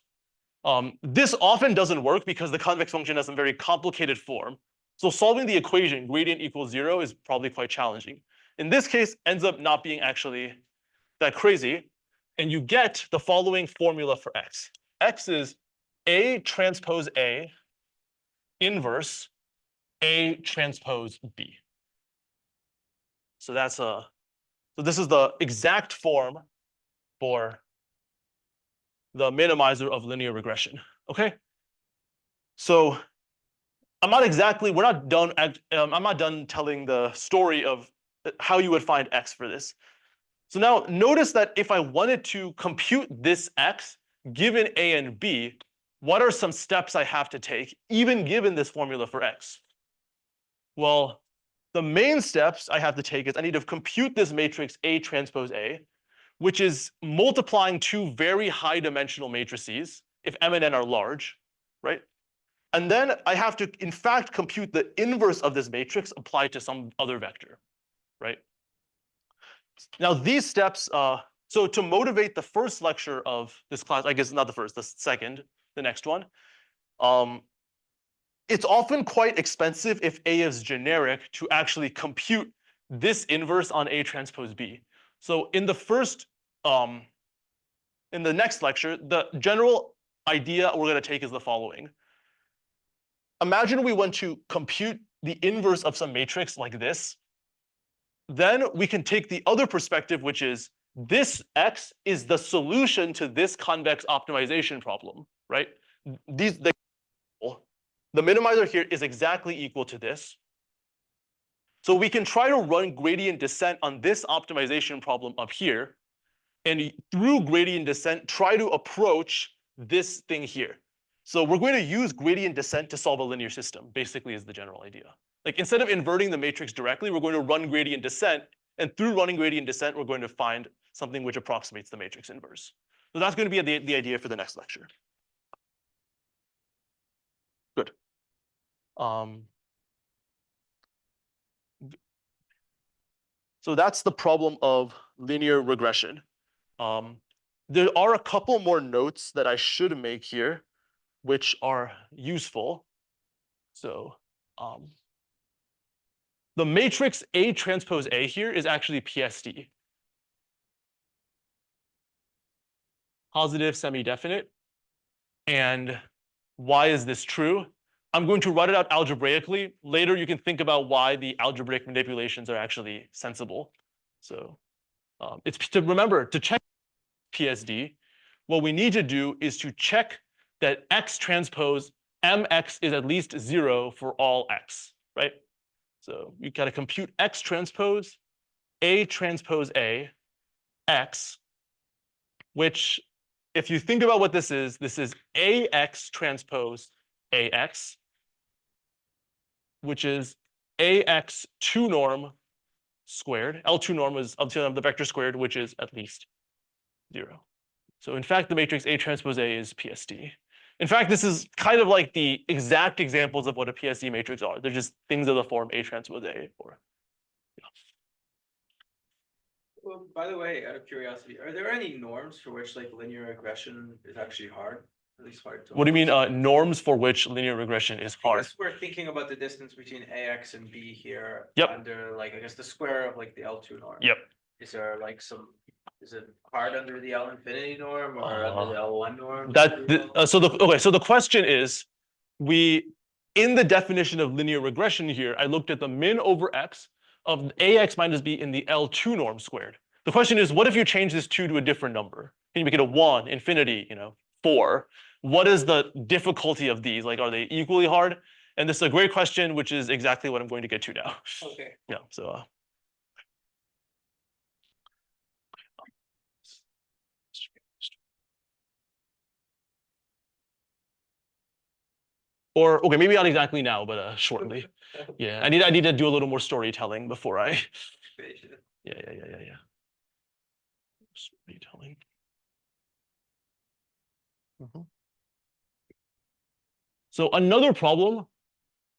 This often doesn't work because the convex function has a very complicated form. So solving the equation gradient equals 0 is probably quite challenging. In this case, ends up not being actually that crazy, and you get the following formula for x. X is A transpose A inverse A transpose B. So that's so this is the exact form for the minimizer of linear regression. Okay. So we're not done. I'm not done telling the story of how you would find x for this. So now notice that if I wanted to compute this x given a and b, what are some steps I have to take, even given this formula for x? Well, the main steps I have to take is I need to compute this matrix A transpose A, which is multiplying two very high dimensional matrices if M and N are large, right? And then I have to, in fact, compute the inverse of this matrix applied to some other vector, right? Now these steps, so to motivate the first lecture of this class, I guess not the first, the second, the next one, it's often quite expensive if A is generic to actually compute this inverse on A transpose B. So in the next lecture, the general idea we're going to take is the following. Imagine we want to compute the inverse of some matrix like this. Then we can take the other perspective, which is this x is the solution to this convex optimization problem, right? The minimizer here is exactly equal to this. So we can try to run gradient descent on this optimization problem up here, and through gradient descent, try to approach this thing here. So we're going to use gradient descent to solve a linear system, basically is the general idea. Like instead of inverting the matrix directly, we're going to run gradient descent, and through running gradient descent, we're going to find something which approximates the matrix inverse. So that's going to be the idea for the next lecture. Good. So that's the problem of linear regression. There are a couple more notes that I should make here, which are useful. So the matrix A transpose A here is actually PSD. Positive semi-definite. And why is this true? I'm going to write it out algebraically. Later, you can think about why the algebraic manipulations are actually sensible. So it's to remember, to check PSD, what we need to do is to check that X transpose MX is at least 0 for all X, right? So you got to compute X transpose A transpose A X, which if you think about what this is AX transpose AX, which is AX2 norm squared. L2 norm is the vector squared, which is at least 0. So in fact, the matrix A transpose A is PSD. In fact, this is kind of like the exact examples of what a PSD matrix are. They're just things of the form A transpose A. Or Well, by the way, out of curiosity, are there any norms for which like linear regression is actually hard? At least hard to what do you mean understand? norms for which linear regression is hard? Because we're thinking about the distance between AX and B here. Yep. Under like, I guess the square of like the L2 norm. Yep. Is there like is it hard under the L infinity norm or under the L1 norm? So the question is, in the definition of linear regression here, I looked at the min over x of ax minus b in the L2 norm squared. The question is, what if you change this 2 to a different number? Can you make it a 1, infinity, 4? What is the difficulty of these? Like, are they equally hard? And this is a great question, which is exactly what I'm going to get to now. Okay. Yeah, so or okay, maybe not exactly now, but shortly. Yeah, I need to do a little more storytelling before I. Yeah. Storytelling. So another problem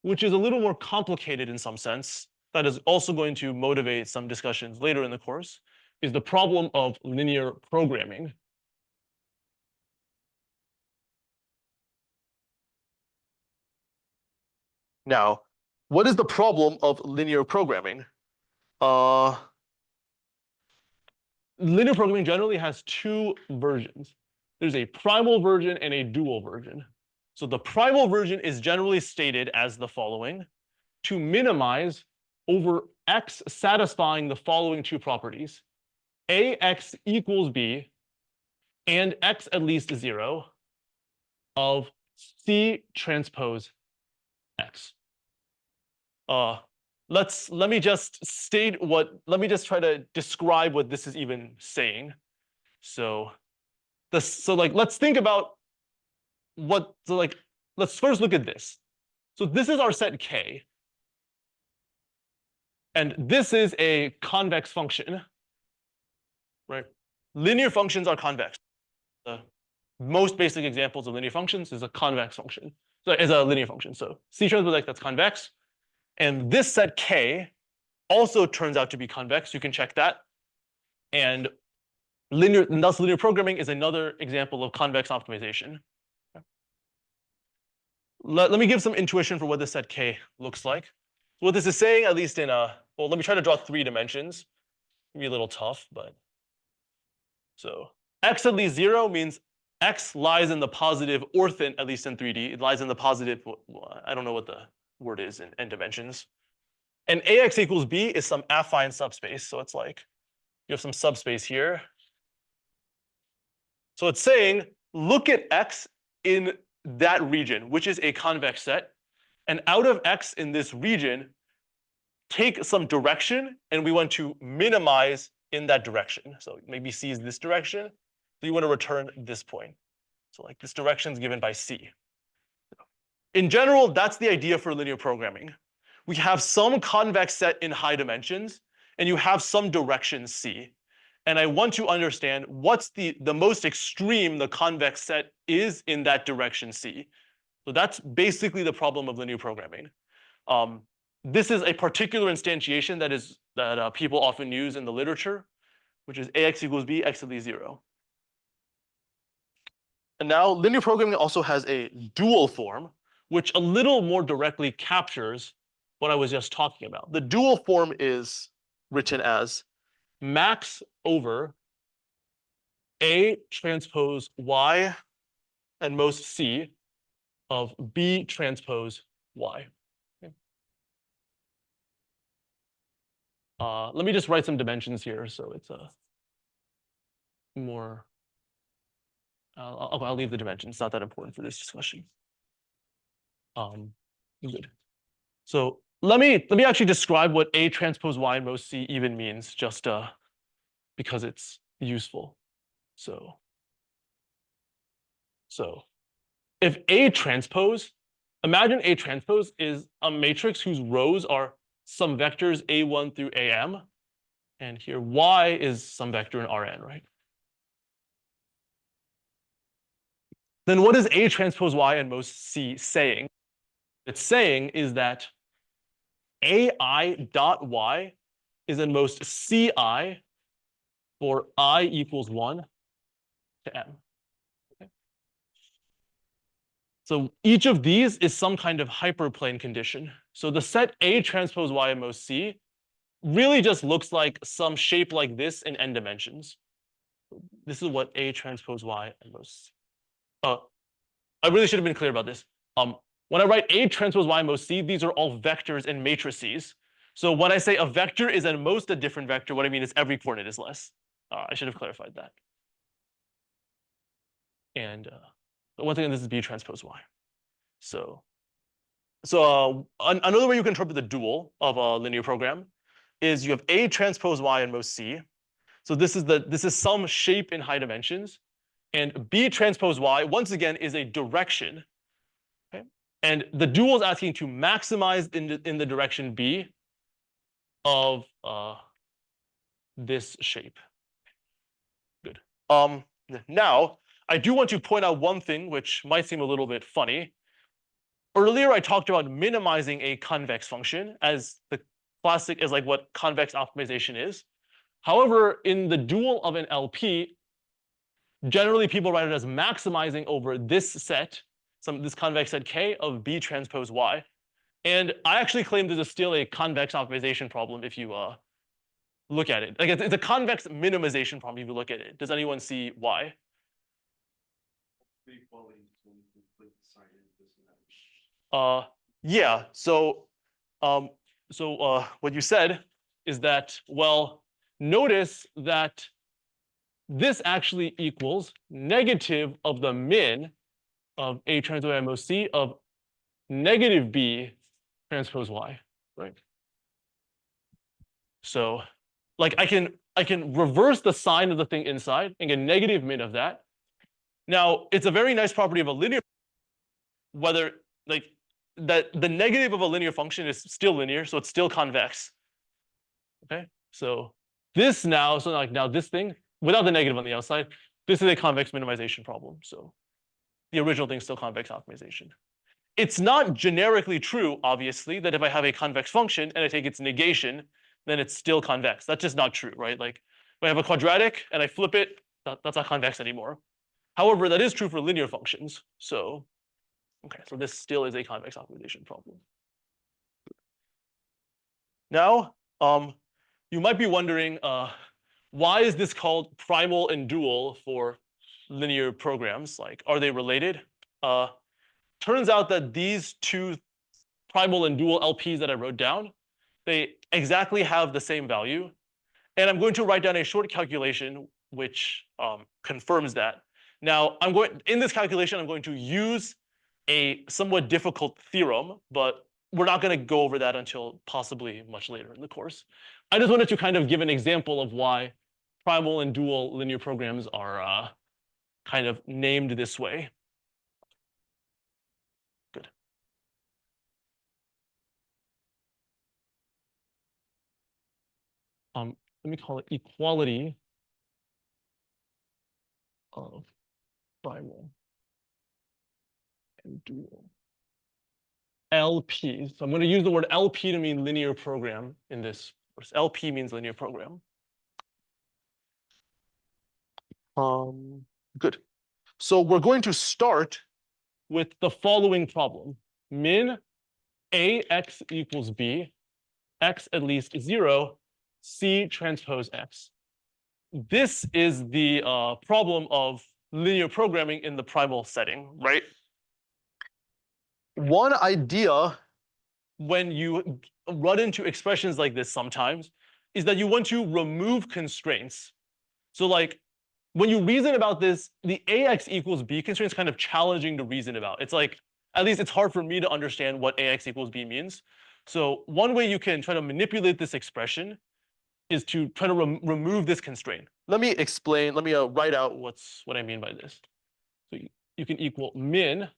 which is a little more complicated in some sense, that is also going to motivate some discussions later in the course, is the problem of linear programming. Now, what is the problem of linear programming? Linear programming generally has two versions. There's a primal version and a dual version. So the primal version is generally stated as the following: to minimize over x satisfying the following two properties: ax equals b and x at least 0 of c transpose x. Let me just try to describe what this is even saying. So let's think about let's first look at this. So this is our set K. And this is a convex function, right? Linear functions are convex. The most basic examples of linear functions is a convex function. So is a linear function. So C transpose X, that's convex. And this set K also turns out to be convex. You can check that. And thus linear programming is another example of convex optimization. Let me give some intuition for what this set K looks like. So what this is saying, at least in well, let me try to draw 3 dimensions. Maybe a little tough, but so x at least 0 means x lies in the positive orthant, at least in 3D. It lies in the positive, I don't know what the word is in n dimensions. And ax equals b is some affine subspace. So it's like you have some subspace here. So it's saying, look at x in that region, which is a convex set. And out of x in this region, take some direction, and we want to minimize in that direction. So maybe C is this direction. So you want to return this point. So like this direction is given by C. In general, that's the idea for linear programming. We have some convex set in high dimensions, and you have some direction C. And I want to understand what's the most extreme the convex set is in that direction C. So that's basically the problem of linear programming. This is a particular instantiation that people often use in the literature, which is ax equals b, x at least 0. And now linear programming also has a dual form, which a little more directly captures what I was just talking about. The dual form is written as max over A transpose Y and most C of B transpose Y. Okay. Let me just write some dimensions here so it's a more. I'll leave the dimensions. It's not that important for this discussion. Good. So let me actually describe what A transpose Y and most C even means, just because it's useful. So if A transpose, imagine A transpose is a matrix whose rows are some vectors A1 through AM, and here Y is some vector in Rn, right? Then what is A transpose Y and most C saying? It's saying is that AI dot Y is in most CI for I equals 1 to M. Okay. So each of these is some kind of hyperplane condition. So the set A transpose Y and most C really just looks like some shape like this in n dimensions. This is what A transpose Y and most C. I really should have been clear about this. When I write A transpose Y and most C, these are all vectors and matrices. So when I say a vector is at most a different vector, what I mean is every coordinate is less. I should have clarified that. And once again, this is B transpose Y. So another way you can interpret the dual of a linear program is you have A transpose Y and most C. So this is some shape in high dimensions, and B transpose Y once again is a direction. Okay, and the dual is asking to maximize in the direction B of this shape. Good. Now I do want to point out one thing which might seem a little bit funny. earlier I talked about minimizing a convex function as the classic is like what convex optimization is. However, in the dual of an LP, generally people write it as maximizing over this set, this convex set K of B transpose Y. And I actually claim this is still a convex optimization problem if you look at it. Like it's a convex minimization problem if you look at it. Does anyone see why? Yeah. So what you said is that, well, notice that this actually equals negative of the min of A transpose MOC of negative B transpose Y, right? So like I can reverse the sign of the thing inside and get negative min of that. Now, it's a very nice property of a linear, whether like that the negative of a linear function is still linear, so it's still convex. Okay, so this now, so like now this thing without the negative on the outside, this is a convex minimization problem. So the original thing is still convex optimization. It's not generically true, obviously, that if I have a convex function and I take its negation, then it's still convex. That's just not true, right? Like if I have a quadratic and I flip it, that's not convex anymore. However, that is true for linear functions. So, okay, so this still is a convex optimization problem. Now, you might be wondering, why is this called primal and dual for linear programs? Like, are they related? Turns out that these two primal and dual LPs that I wrote down, they exactly have the same value. And I'm going to write down a short calculation which confirms that. Now, in this calculation, I'm going to use a somewhat difficult theorem, but we're not going to go over that until possibly much later in the course. I just wanted to kind of give an example of why primal and dual linear programs are kind of named this way. Good. Let me call it equality of primal and dual. LP. So I'm going to use the word LP to mean linear program in this course. LP means linear program. Good. So we're going to start with the following problem. Min AX equals B, X at least 0, C transpose X. This is the problem of linear programming in the primal setting, right? One idea when you run into expressions like this sometimes is that you want to remove constraints. So like when you reason about this, the AX equals B constraint is kind of challenging to reason about. It's like, at least it's hard for me to understand what AX equals B means. So one way you can try to manipulate this expression is to try to remove this constraint. Let me explain, let me write out what I mean by this. So you can equal min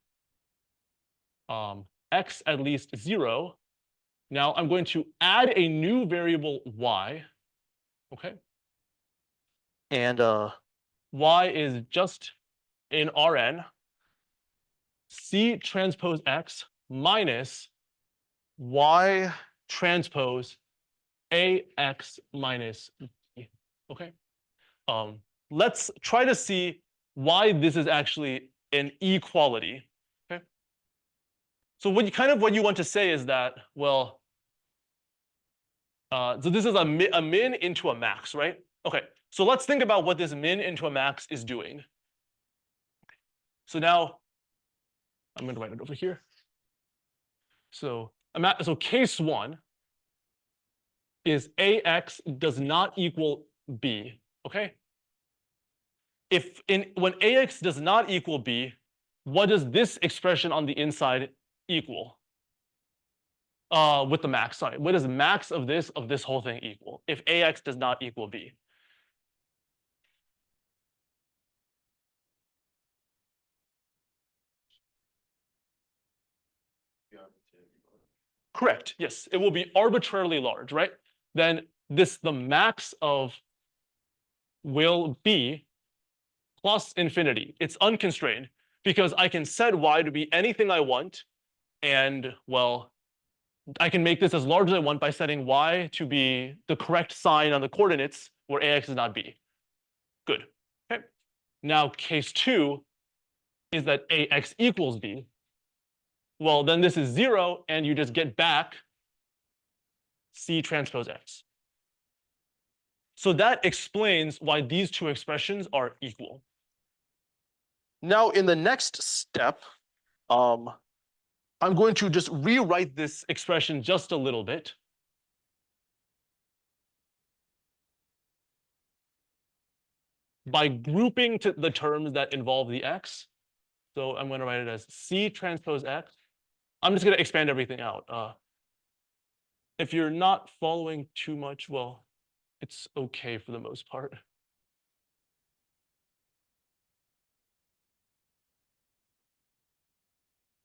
X at least 0. Now I'm going to add a new variable Y, okay? And Y is just in Rn, C transpose X minus Y transpose AX minus B, okay? Let's try to see why this is actually an equality, okay? So what you want to say is that, well, so this is a min into a max, right? Okay, so let's think about what this min into a max is doing. So now I'm going to write it over here. So case 1 is AX does not equal B, okay? When AX does not equal B, what does this expression on the inside equal? With the max, sorry. What does max of this whole thing equal if AX does not equal B? Correct, yes. It will be arbitrarily large, right? Then the max of will be plus infinity. It's unconstrained because I can set Y to be anything I want And well, I can make this as large as I want by setting y to be the correct sign on the coordinates where ax is not b. Good. Okay. Now case 2 is that ax equals b. Well, then this is 0, and you just get back c transpose x. So that explains why these two expressions are equal. Now in the next step, I'm going to just rewrite this expression just a little bit. By grouping to the terms that involve the x. So I'm going to write it as c transpose x. I'm just going to expand everything out. If you're not following too much, well, it's okay for the most part.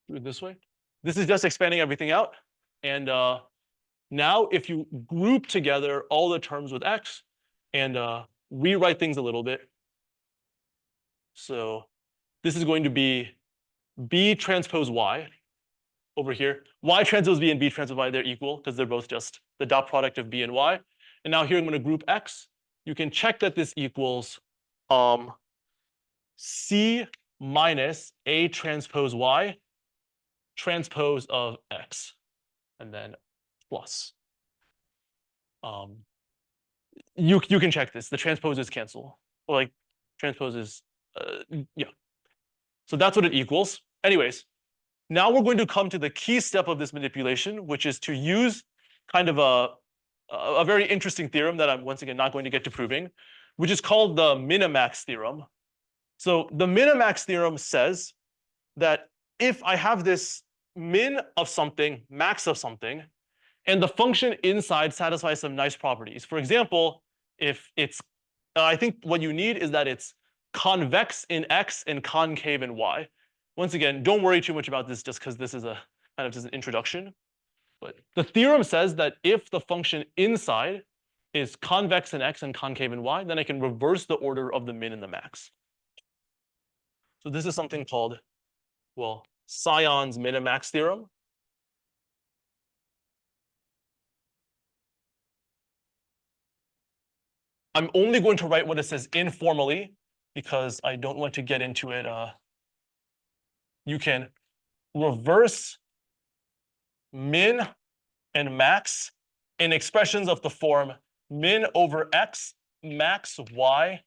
Do it this way. This is just expanding everything out. And now if you group together all the terms with x and rewrite things a little bit. So this is going to be b transpose y over here. Y transpose b and b transpose y, they're equal because they're both just the dot product of b and y. And now here I'm going to group x. You can check that this equals c minus a transpose y transpose of x, and then plus. You can check this. The transposes cancel. Or like transposes, yeah. So that's what it equals. Anyways, now we're going to come to the key step of this manipulation, which is to use kind of a very interesting theorem that I'm once again not going to get to proving, which is called the minimax theorem. So the minimax theorem says that if I have this min of something, max of something, and the function inside satisfies some nice properties. For example, if it's, I think what you need is that it's convex in x and concave in y. Once again, don't worry too much about this just because this is a kind of just an introduction. But the theorem says that if the function inside is convex in x and concave in y, then I can reverse the order of the min and the max. So this is something called, well, Sion's minimax theorem. I'm only going to write what it says informally because I don't want to get into it. You can reverse min and max in expressions of the form min over x, max y,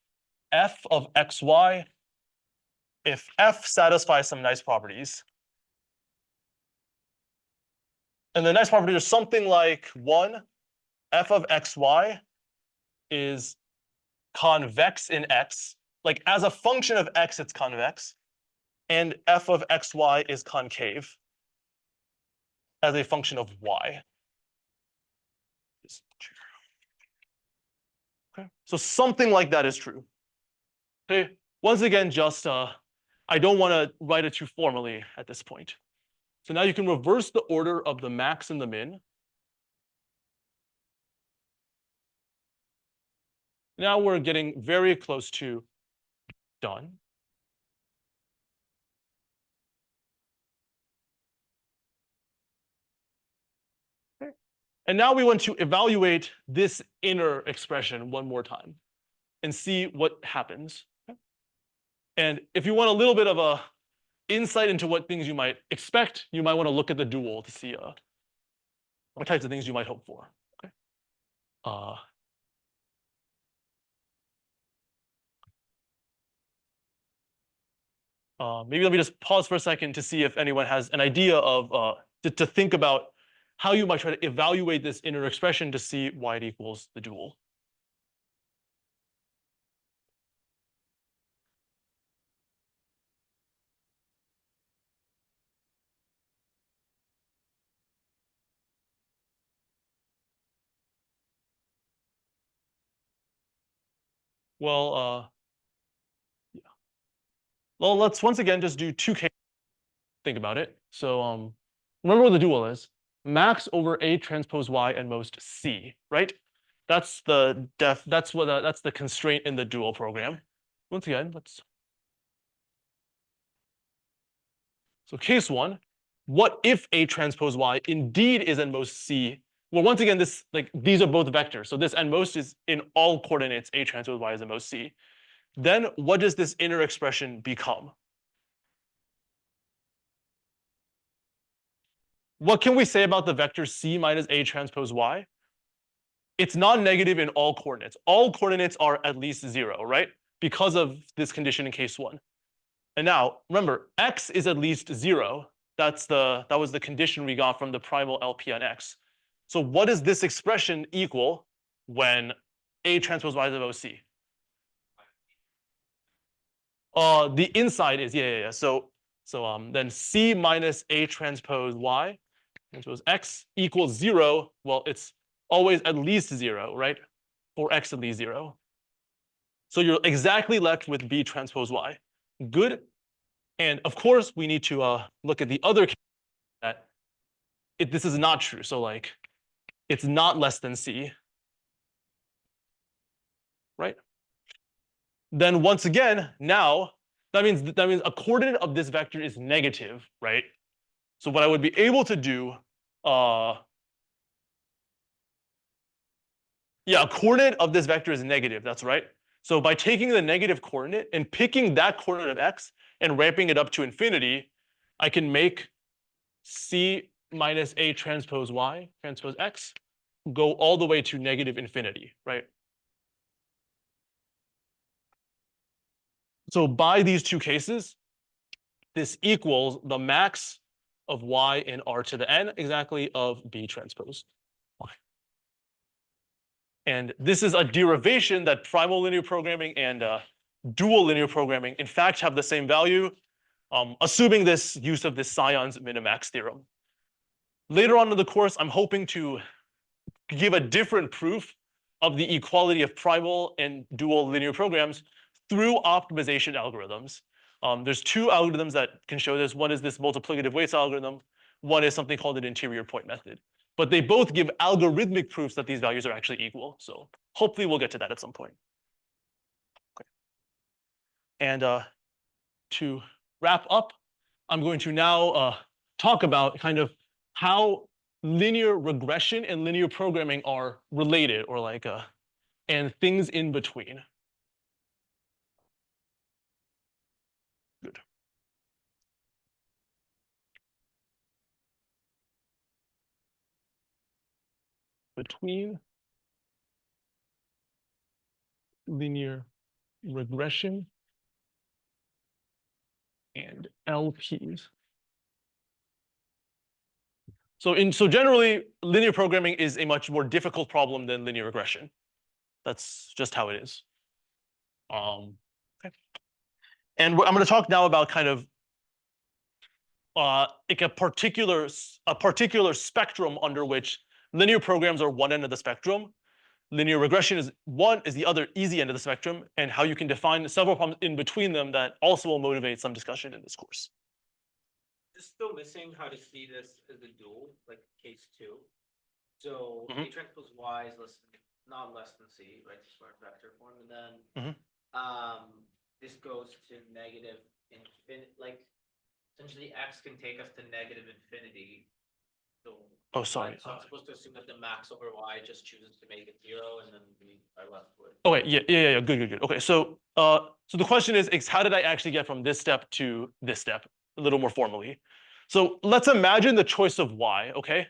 f of xy, if f satisfies some nice properties. And the nice properties are something like 1, f of xy is convex in x. Like as a function of x, it's convex. And f of xy is concave as a function of y. Okay, so something like that is true. Okay, once again, just I don't want to write it too formally at this point. So now you can reverse the order of the max and the min. Now we're getting very close to done. Okay. And now we want to evaluate this inner expression one more time and see what happens. Okay. And if you want a little bit of a insight into what things you might expect, you might want to look at the dual to see what types of things you might hope for. Okay. Maybe let me just pause for a second to see if anyone has an idea of to think about how you might try to evaluate this inner expression to see why it equals the dual. Well, yeah. Well, let's once again just do two cases. Think about it. So remember what the dual is: max over A transpose Y and most C, right? That's the that's the constraint in the dual program. Once again, let's. So case 1, what if A transpose Y indeed is n most C? Well, once again, this like these are both vectors. So this n most is in all coordinates A transpose Y is n most C. Then what does this inner expression become? What can we say about the vector C minus A transpose Y? It's non-negative in all coordinates. All coordinates are at least 0, right? Because of this condition in case 1. And now, remember, x is at least 0. That was the condition we got from the primal LP on x. So what does this expression equal when A transpose Y is of OC? The inside is, yeah. So then C minus A transpose Y transpose X equals 0. Well, it's always at least 0, right? For X at least 0. So you're exactly left with B transpose Y. Good. And of course, we need to look at the other case that this is not true. So like, it's not less than C, right? Then once again, now that means a coordinate of this vector is negative, right? So what I would be able to do, a coordinate of this vector is negative. That's right. So by taking the negative coordinate and picking that coordinate of x and ramping it up to infinity, I can make C minus A transpose Y transpose x go all the way to negative infinity, right? So by these two cases, this equals the max of y in R to the n exactly of B transpose Y. And this is a derivation that primal linear programming and dual linear programming in fact have the same value, assuming this use of this Sion's minimax theorem. Later on in the course, I'm hoping to give a different proof of the equality of primal and dual linear programs through optimization algorithms. There's two algorithms that can show this. One is this multiplicative weights algorithm. One is something called an interior point method. But they both give algorithmic proofs that these values are actually equal. So hopefully we'll get to that at some point. Okay. And to wrap up, I'm going to now talk about kind of how linear regression and linear programming are related, or like and things in between. Good. Between linear regression and LPs. So generally, linear programming is a much more difficult problem than linear regression. That's just how it is. Okay. And I'm going to talk now about kind of like a particular spectrum under which linear programs are one end of the spectrum. Linear regression is the other easy end of the spectrum, and how you can define several problems in between them that also will motivate some discussion in this course. Just still missing how to see this as a dual, like case 2. So Mhm. A transpose Y is not less than C, right? The smart vector form, and then Mhm. this goes to negative infinity. Like essentially, X can take us to negative infinity. So, Oh, sorry. So I'm supposed to assume that the max over Y just chooses to make it 0, and then we are left with. Okay, yeah. Good. Okay, so the question is how did I actually get from this step to this step a little more formally? So let's imagine the choice of Y, okay?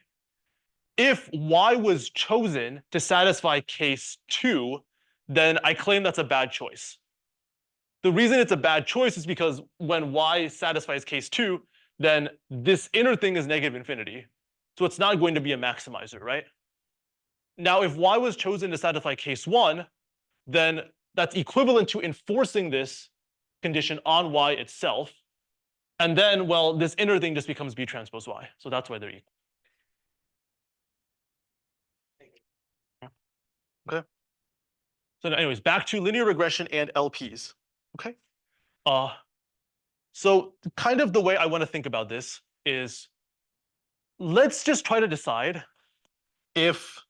If Y was chosen to satisfy case 2, then I claim that's a bad choice. The reason it's a bad choice is because when Y satisfies case 2, then this inner thing is negative infinity. So it's not going to be a maximizer, right? Now, if Y was chosen to satisfy case 1, then that's equivalent to enforcing this condition on Y itself. And then, well, this inner thing just becomes B transpose Y. So that's why they're equal. Okay. So anyways, back to linear regression and LPs. Okay. So kind of the way I want to think about this is, let's just try to decide if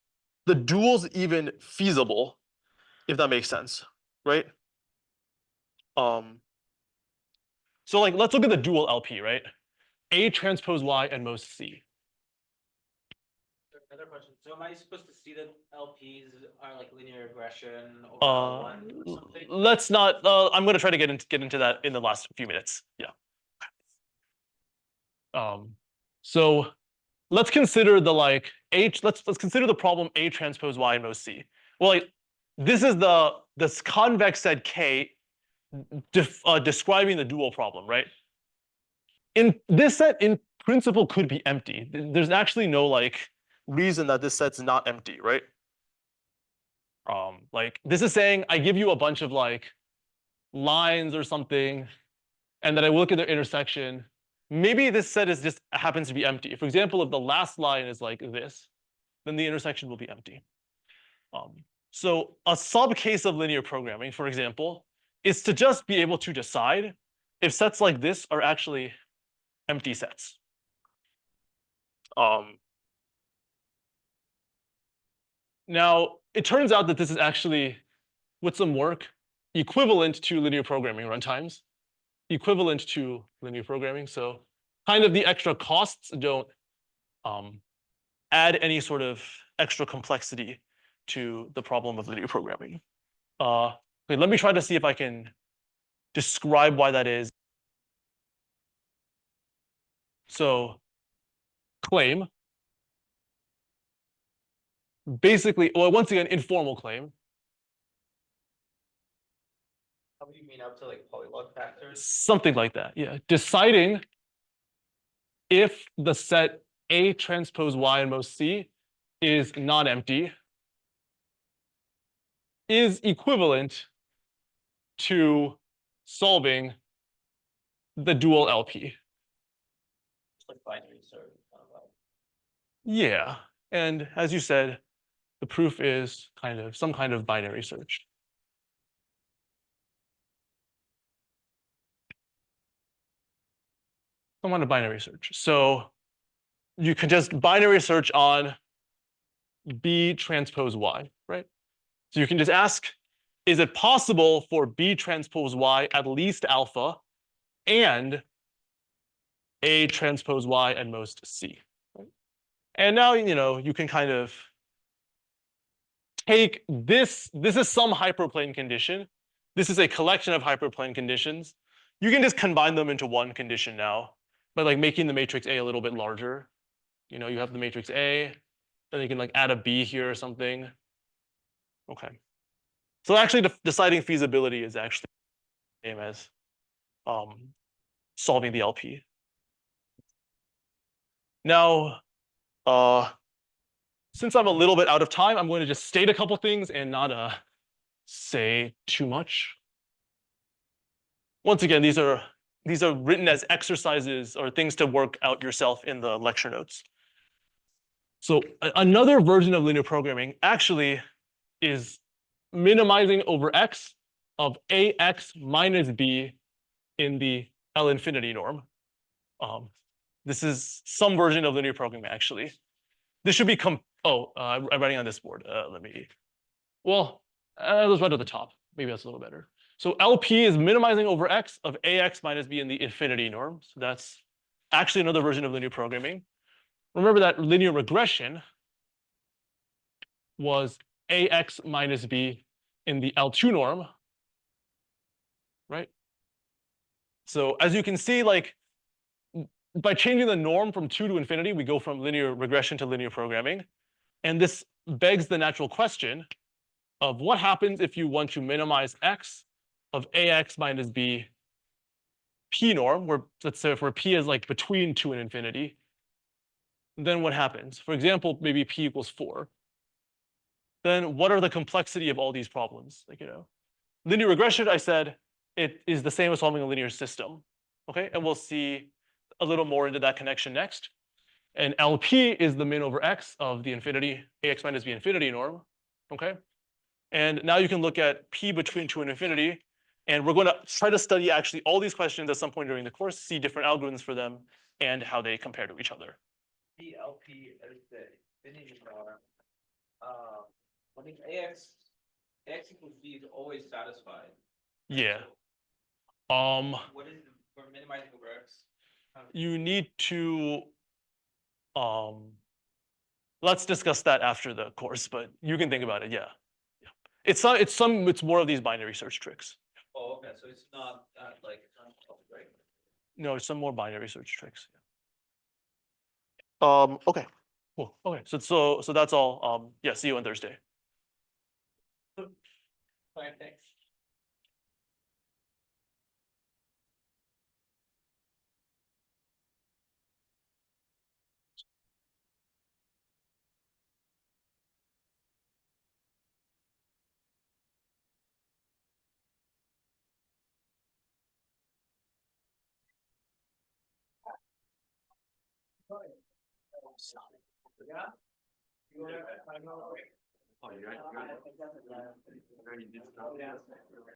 the dual's even feasible, if that makes sense, right? So like, let's look at the dual LP, right? A transpose Y and most C. Another question. So am I supposed to see that LPs are like linear regression over Uh, L1 or something? let's not. I'm going to try to get into that in the last few minutes. Yeah. So let's consider the like H. Let's consider the problem A transpose Y and most C. Well, like, this is this convex set K describing the dual problem, right? In this set, in principle, could be empty. There's actually no like reason that this set's not empty, right? Like this is saying I give you a bunch of like lines or something, and then I look at their intersection. Maybe this set is just happens to be empty. For example, if the last line is like this, then the intersection will be empty. So a sub case of linear programming, for example, is to just be able to decide if sets like this are actually empty sets. Now, it turns out that this is actually, with some work, equivalent to linear programming runtimes, equivalent to linear programming. So kind of the extra costs don't add any sort of extra complexity to the problem of linear programming. Okay, let me try to see if I can describe why that is. So claim, basically, well, once again, informal claim. How do you mean up to like polylog factors? Something like that, yeah. Deciding if the set A transpose Y and most C is non-empty is equivalent to solving the dual LP. It's like binary search. Yeah, and as you said, the proof is kind of some kind of binary search. Some kind of binary search. So you can just binary search on B transpose Y, right? So you can just ask, is it possible for B transpose Y at least alpha and A transpose Y and most C? Right? And now, you can kind of take this is some hyperplane condition. This is a collection of hyperplane conditions. You can just combine them into one condition now by like making the matrix A a little bit larger. You have the matrix A, then you can like add a B here or something. Okay. So actually deciding feasibility is actually the same as solving the LP. Now, since I'm a little bit out of time, I'm going to just state a couple things and not say too much. Once again, these are written as exercises or things to work out yourself in the lecture notes. So another version of linear programming actually is minimizing over x of ax minus b in the L infinity norm. This is some version of linear programming actually. This should be I'm writing on this board. Let's write at the top. Maybe that's a little better. So LP is minimizing over x of ax minus b in the infinity norm. So that's actually another version of linear programming. Remember that linear regression was ax minus b in the L2 norm, right? So as you can see, like by changing the norm from 2 to infinity, we go from linear regression to linear programming. And this begs the natural question of what happens if you want to minimize x of ax minus b p norm, where let's say where p is like between 2 and infinity, then what happens? For example, maybe p equals 4. Then what are the complexity of all these problems? Linear regression, I said, it is the same as solving a linear system. Okay, and we'll see a little more into that connection next. And LP is the min over x of the infinity, ax minus b infinity norm. Okay, and now you can look at p between 2 and infinity, and we're going to try to study actually all these questions at some point during the course, see different algorithms for them, and how they compare to each other. The LP is the infinity norm. I think ax equals b is always satisfied. Yeah. What is we're minimizing over x? you need to, let's discuss that after the course, but you can think about it, yeah. Yeah. It's more of these binary search tricks. Oh, okay, so it's not that like, right? No, it's some more binary search tricks. Okay, cool. Okay, so that's all. Yeah, see you on Thursday. Fine, thanks. Oh, you're right.